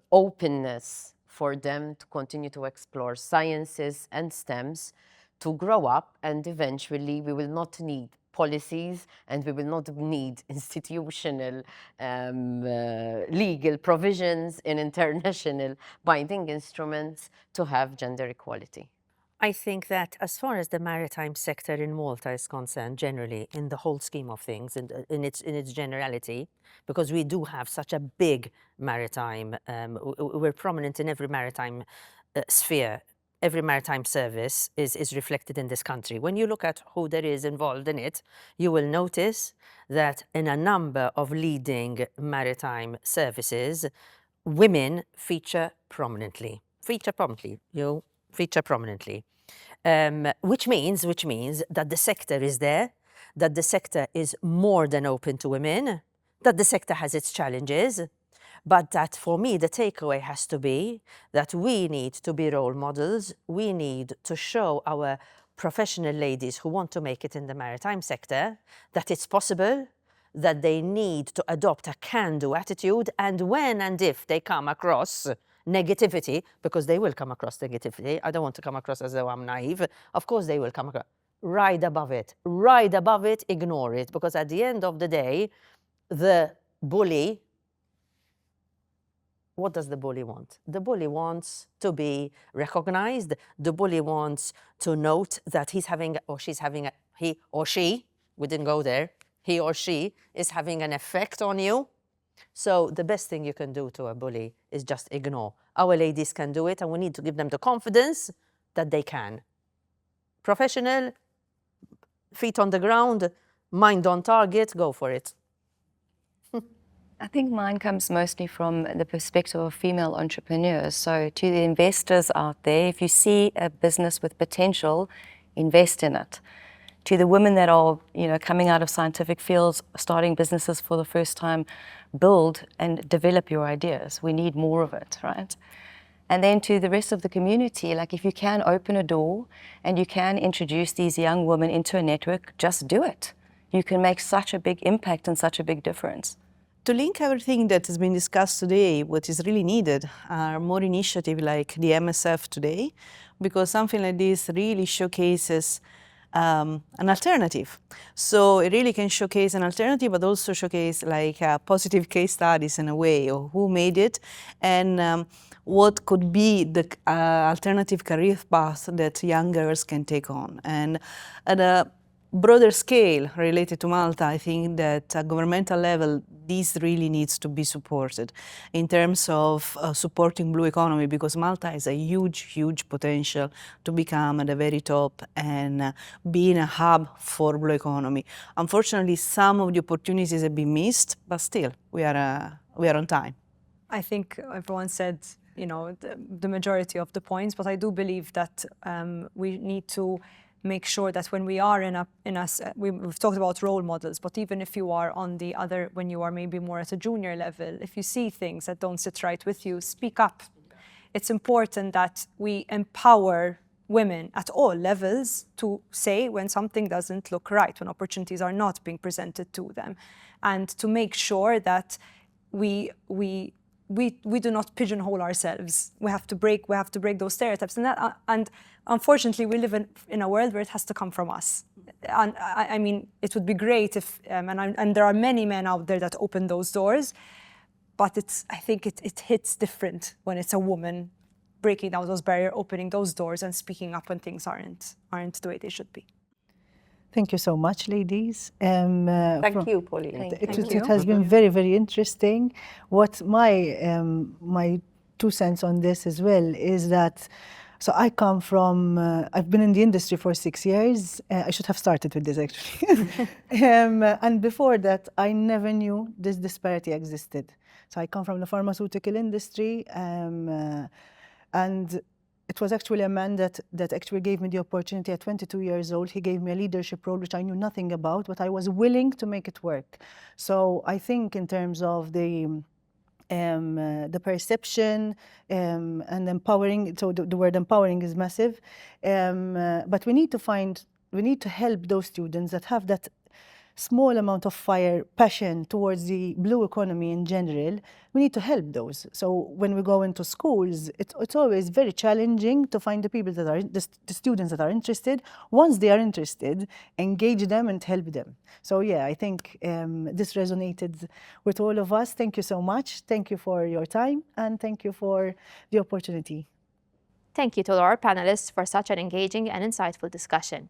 openness for them to continue to explore sciences and STEMs, to grow up, and eventually we will not need policies, and we will not need institutional legal provisions in international binding instruments to have gender equality. I think that as far as the maritime sector in Malta is concerned, generally, in the whole scheme of things, in its generality, because we do have such a big maritime, we're prominent in every maritime sphere. Every maritime service is reflected in this country. When you look at who there is involved in it, you will notice that in a number of leading maritime services, women feature prominently. Feature prominently. Which means that the sector is there, that the sector is more than open to women, that the sector has its challenges, but that for me the takeaway has to be that we need to be role models. We need to show our professional ladies who want to make it in the maritime sector that it's possible, that they need to adopt a can-do attitude, and when and if they come across negativity, because they will come across negativity, I don't want to come across as though I'm naive, of course they will come across, ride above it, ignore it, because at the end of the day, the bully, what does the bully want? The bully wants to be recognized. The bully wants to note that he's having, or she's having, he or she, we didn't go there, he or she is having an effect on you. So the best thing you can do to a bully is just ignore. Our ladies can do it, and we need to give them the confidence that they can. Professional, feet on the ground, mind on target, go for it. I think mine comes mostly from the perspective of female entrepreneurs. So to the investors out there, if you see a business with potential, invest in it. To the women that are, coming out of scientific fields, starting businesses for the first time, build and develop your ideas. We need more of it, right? And then to the rest of the community, like if you can open a door and you can introduce these young women into a network, just do it. You can make such a big impact and such a big difference. To link everything that has been discussed today, what is really needed are more initiatives like the MSF today, because something like this really showcases an alternative. So it really can showcase an alternative, but also showcase like positive case studies in a way, or who made it, and what could be the alternative career path that young girls can take on. And at a broader scale related to Malta, I think that at governmental level, this really needs to be supported in terms of supporting blue economy, because Malta has a huge potential to become at the very top and being a hub for blue economy. Unfortunately, some of the opportunities have been missed, but still, we are on time. I think everyone said, the majority of the points, but I do believe that we need to make sure that when we are we've talked about role models, but even if you are on the other, when you are maybe more at a junior level, if you see things that don't sit right with you, speak up. It's important that we empower women at all levels to say when something doesn't look right, when opportunities are not being presented to them, and to make sure that we do not pigeonhole ourselves. We have to break those stereotypes, and unfortunately, we live in a world where it has to come from us. And I mean, it would be great if, and there are many men out there that open those doors, but I think it hits different when it's a woman breaking down those barriers, opening those doors, and speaking up when things aren't the way they should be. Thank you so much, ladies. Thank you, Pauline. It has been very interesting. What my 2 cents on this as well is that, so I come from, I've been in the industry for 6 years. I should have started with this actually. And before that, I never knew this disparity existed. So I come from the pharmaceutical industry, and it was actually a man that actually gave me the opportunity at 22 years old. He gave me a leadership role, which I knew nothing about, but I was willing to make it work. So I think in terms of the perception and empowering, so the word empowering is massive. But we need to help those students that have that small amount of fire, passion towards the blue economy in general, we need to help those. So when we go into schools, it's always very challenging to find the people that are, the students that are interested. Once they are interested, engage them and help them. So yeah, I think this resonated with all of us. Thank you so much. Thank you for your time and thank you for the opportunity. Thank you to all our panelists for such an engaging and insightful discussion.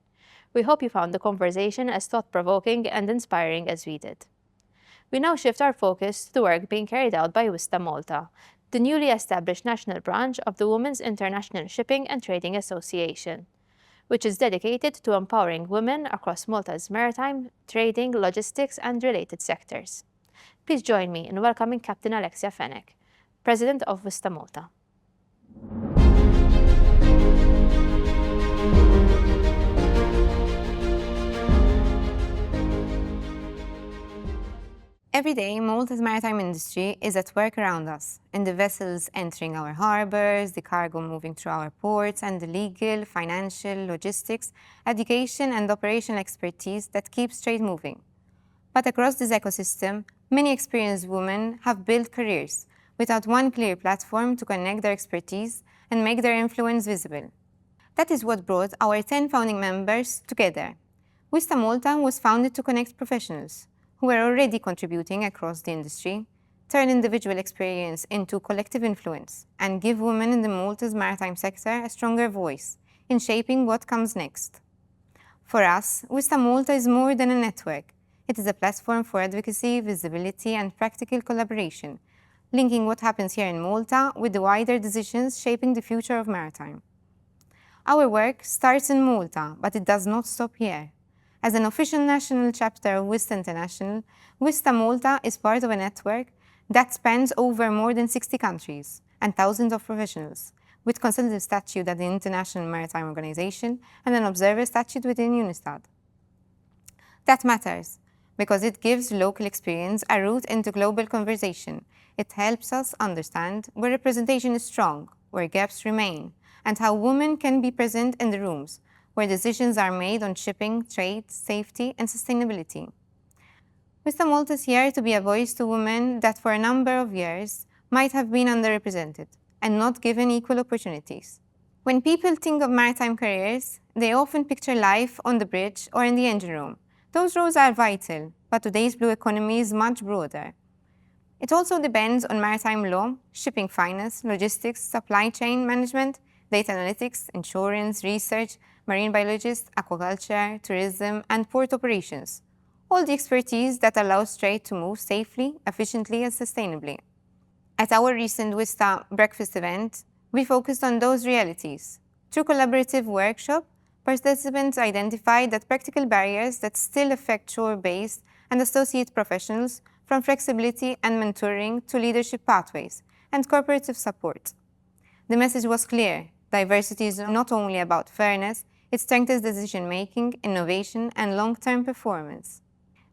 We hope you found the conversation as thought-provoking and inspiring as we did. We now shift our focus to the work being carried out by WestMED Malta, the newly established national branch of the Women's International Shipping and Trading Association, which is dedicated to empowering women across Malta's maritime, trading, logistics, and related sectors. Please join me in welcoming Captain Alexia Fenech, President of WestMED Malta. Every day, Malta's maritime industry is at work around us, in the vessels entering our harbors, the cargo moving through our ports, and the legal, financial, logistics, education, and operational expertise that keeps trade moving. But across this ecosystem, many experienced women have built careers without one clear platform to connect their expertise and make their influence visible. That is what brought our 10 founding members together. WestMED Malta was founded to connect professionals who were already contributing across the industry, turn individual experience into collective influence, and give women in the Malta's maritime sector a stronger voice in shaping what comes next. For us, WestMED Malta is more than a network. It is a platform for advocacy, visibility, and practical collaboration, linking what happens here in Malta with the wider decisions shaping the future of maritime. Our work starts in Malta, but it does not stop here. As an official national chapter of WestMED International, WestMED Malta is part of a network that spans over more than 60 countries and thousands of professionals, with consultative statute at the International Maritime Organization and an observer statute within UNISTAD. That matters because it gives local experience a route into global conversation. It helps us understand where representation is strong, where gaps remain, and how women can be present in the rooms where decisions are made on shipping, trade, safety, and sustainability. WestMED Malta is here to be a voice to women that for a number of years might have been underrepresented and not given equal opportunities. When people think of maritime careers, they often picture life on the bridge or in the engine room. Those roles are vital, but today's blue economy is much broader. It also depends on maritime law, shipping finance, logistics, supply chain management, data analytics, insurance, research, marine biologists, aquaculture, tourism, and port operations. All the expertise that allows trade to move safely, efficiently, and sustainably. At our recent WISTA breakfast event, we focused on those realities. Through collaborative workshop, participants identified that practical barriers that still affect shore-based and associate professionals, from flexibility and mentoring to leadership pathways and cooperative support. The message was clear. Diversity is not only about fairness, it strengthens decision-making, innovation, and long-term performance.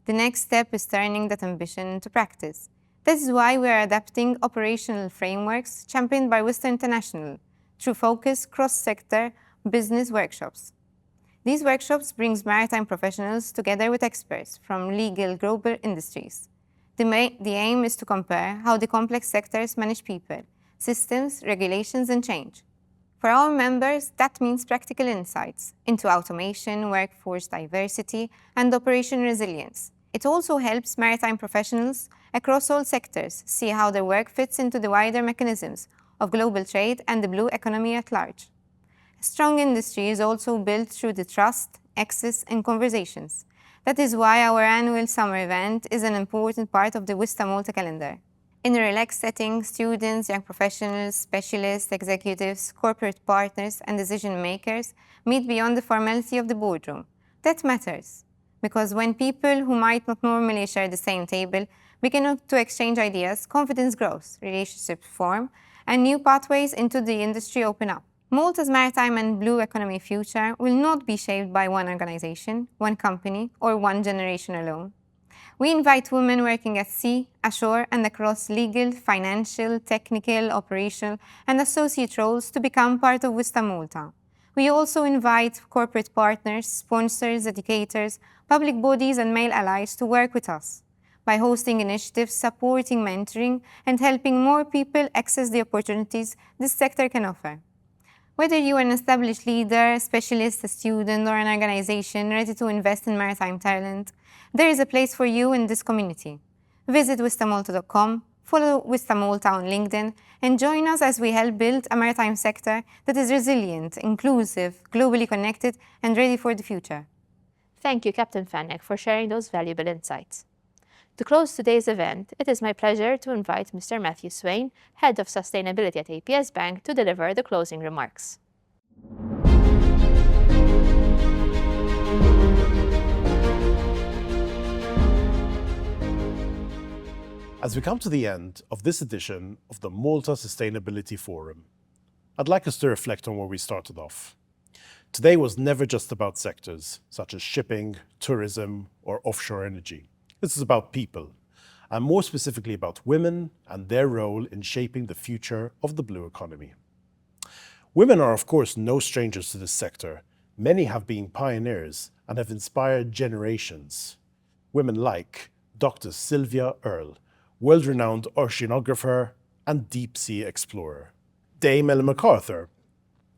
The next step is turning that ambition into practice. This is why we are adapting operational frameworks championed by WestMED International through focused cross-sector business workshops. These workshops bring maritime professionals together with experts from legal global industries. The aim is to compare how the complex sectors manage people, systems, regulations, and change. For our members, that means practical insights into automation, workforce diversity, and operation resilience. It also helps maritime professionals across all sectors see how their work fits into the wider mechanisms of global trade and the blue economy at large. A strong industry is also built through the trust, access, and conversations. That is why our annual summer event is an important part of the WestMED Malta calendar. In a relaxed setting, students, young professionals, specialists, executives, corporate partners, and decision makers meet beyond the formality of the boardroom. That matters, because when people who might not normally share the same table begin to exchange ideas, confidence grows, relationships form, and new pathways into the industry open up. Malta's maritime and blue economy future will not be shaped by one organization, one company, or one generation alone. We invite women working at sea, ashore, and across legal, financial, technical, operational, and associate roles to become part of WestMED Malta. We also invite corporate partners, sponsors, educators, public bodies and male allies to work with us by hosting initiatives, supporting mentoring, and helping more people access the opportunities this sector can offer. Whether you are an established leader, specialist, a student, or an organization ready to invest in maritime talent, there is a place for you in this community. Visit wistamolta.com, follow Wista Malta on LinkedIn, and join us as we help build a maritime sector that is resilient, inclusive, globally connected, and ready for the future. Thank you, Captain Fenech, for sharing those valuable insights. To close today's event, it is my pleasure to invite Mr. Matthew Swain, Head of Sustainability at APS Bank, to deliver the closing remarks. As we come to the end of this edition of the Malta Sustainability Forum, I'd like us to reflect on where we started off. Today was never just about sectors such as shipping, tourism, or offshore energy. This is about people, and more specifically about women and their role in shaping the future of the blue economy. Women are, of course, no strangers to this sector. Many have been pioneers and have inspired generations. Women like Dr. Sylvia Earle, world-renowned oceanographer and deep-sea explorer. Dame Ellen MacArthur,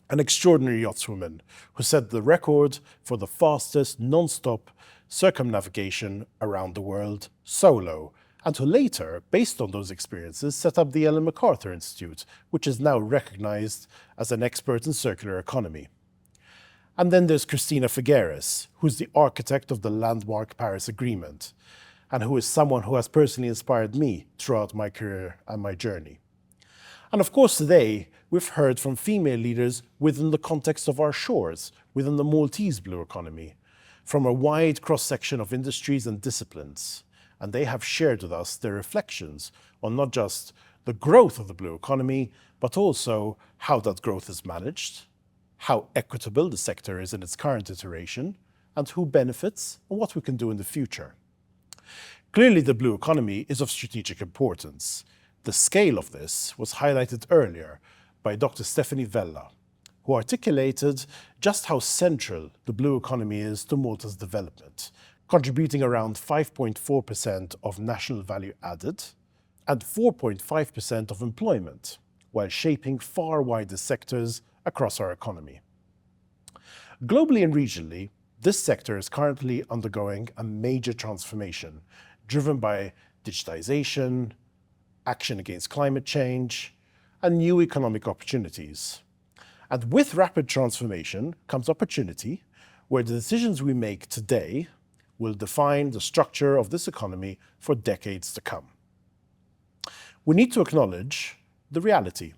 an extraordinary yachtswoman who set the record for the fastest non-stop circumnavigation around the world solo, and who later, based on those experiences, set up the Ellen MacArthur Institute, which is now recognized as an expert in circular economy. And then there's Cristina Figueres, who's the architect of the landmark Paris Agreement, and who is someone who has personally inspired me throughout my career and my journey. And of course, today, we've heard from female leaders within the context of our shores, within the Maltese blue economy, from a wide cross-section of industries and disciplines. And they have shared with us their reflections on not just the growth of the blue economy, but also how that growth is managed, how equitable the sector is in its current iteration, and who benefits and what we can do in the future. Clearly, the blue economy is of strategic importance. The scale of this was highlighted earlier by Dr. Stephanie Vella, who articulated just how central the blue economy is to Malta's development, contributing around 5.4% of national value added and 4.5% of employment, while shaping far wider sectors across our economy. Globally and regionally, this sector is currently undergoing a major transformation, driven by digitization, action against climate change, and new economic opportunities. And with rapid transformation comes opportunity, where the decisions we make today will define the structure of this economy for decades to come. We need to acknowledge the reality.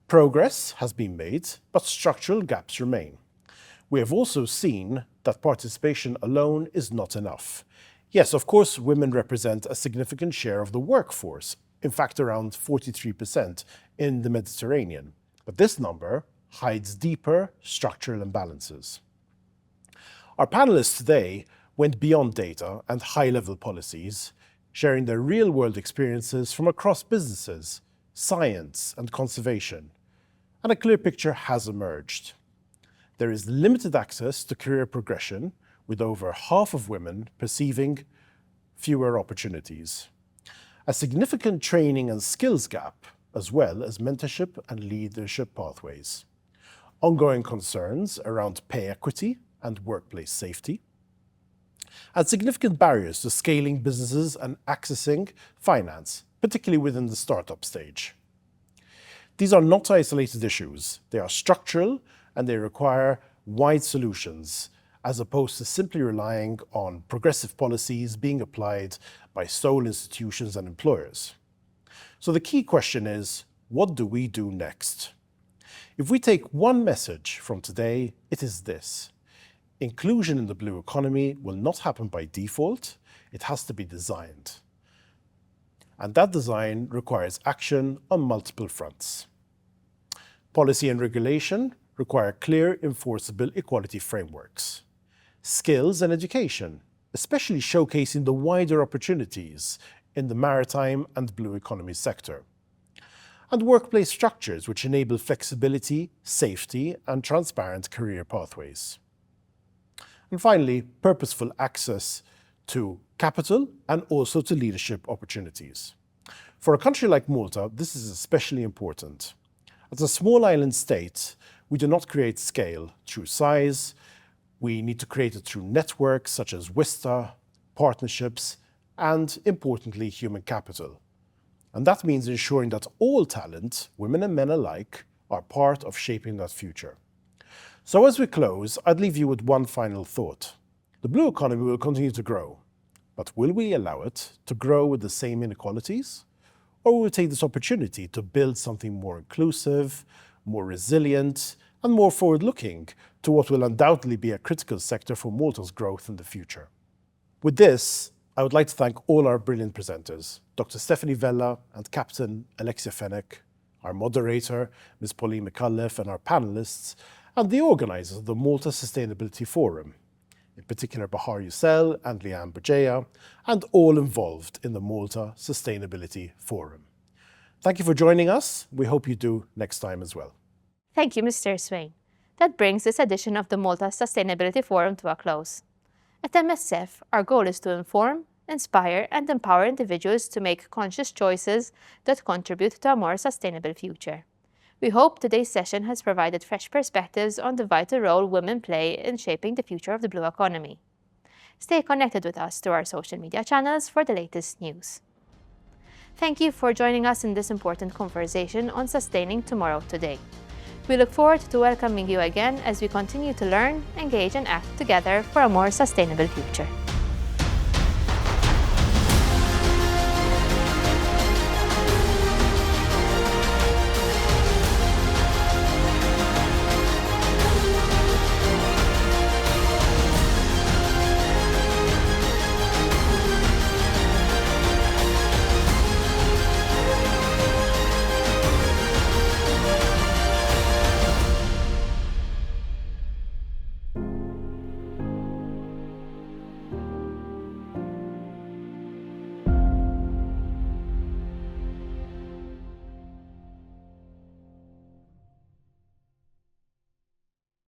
Progress has been made, but structural gaps remain. We have also seen that participation alone is not enough. Yes, of course, women represent a significant share of the workforce, in fact, around 43% in the Mediterranean. But this number hides deeper structural imbalances. Our panelists today went beyond data and high-level policies, sharing their real-world experiences from across businesses, science, and conservation. And a clear picture has emerged. There is limited access to career progression, with over half of women perceiving fewer opportunities. A significant training and skills gap, as well as mentorship and leadership pathways. Ongoing concerns around pay equity and workplace safety. And significant barriers to scaling businesses and accessing finance, particularly within the startup stage. These are not isolated issues. They are structural and they require wide solutions, as opposed to simply relying on progressive policies being applied by sole institutions and employers. So the key question is, what do we do next? If we take one message from today, it is this. Inclusion in the blue economy will not happen by default. It has to be designed. And that design requires action on multiple fronts. Policy and regulation require clear, enforceable equality frameworks. Skills and education, especially showcasing the wider opportunities in the maritime and blue economy sector. And workplace structures which enable flexibility, safety, and transparent career pathways. And finally, purposeful access to capital and also to leadership opportunities. For a country like Malta, this is especially important. As a small island state, we do not create scale through size. We need to create it through networks such as WISTA, partnerships, and importantly, human capital. And that means ensuring that all talent, women and men alike, are part of shaping that future. So as we close, I'd leave you with one final thought. The blue economy will continue to grow, but will we allow it to grow with the same inequalities? Or will we take this opportunity to build something more inclusive, more resilient, and more forward-looking to what will undoubtedly be a critical sector for Malta's growth in the future? With this, I would like to thank all our brilliant presenters, Dr. Stephanie Vella and Captain Alexia Fenech, our moderator, Ms. Pauline McCullough, and our panelists, and the organisers of the Malta Sustainability Forum, in particular Bahar Yücel and Liane Bugeja, and all involved in the Malta Sustainability Forum. Thank you for joining us. We hope you do next time as well. Thank you, Mr. Swain. That brings this edition of the Malta Sustainability Forum to a close. At MSF, our goal is to inform, inspire, and empower individuals to make conscious choices that contribute to a more sustainable future. We hope today's session has provided fresh perspectives on the vital role women play in shaping the future of the blue economy. Stay connected with us through our social media channels for the latest news. Thank you for joining us in this important conversation on sustaining tomorrow today. We look forward to welcoming you again as we continue to learn, engage, and act together for a more sustainable future.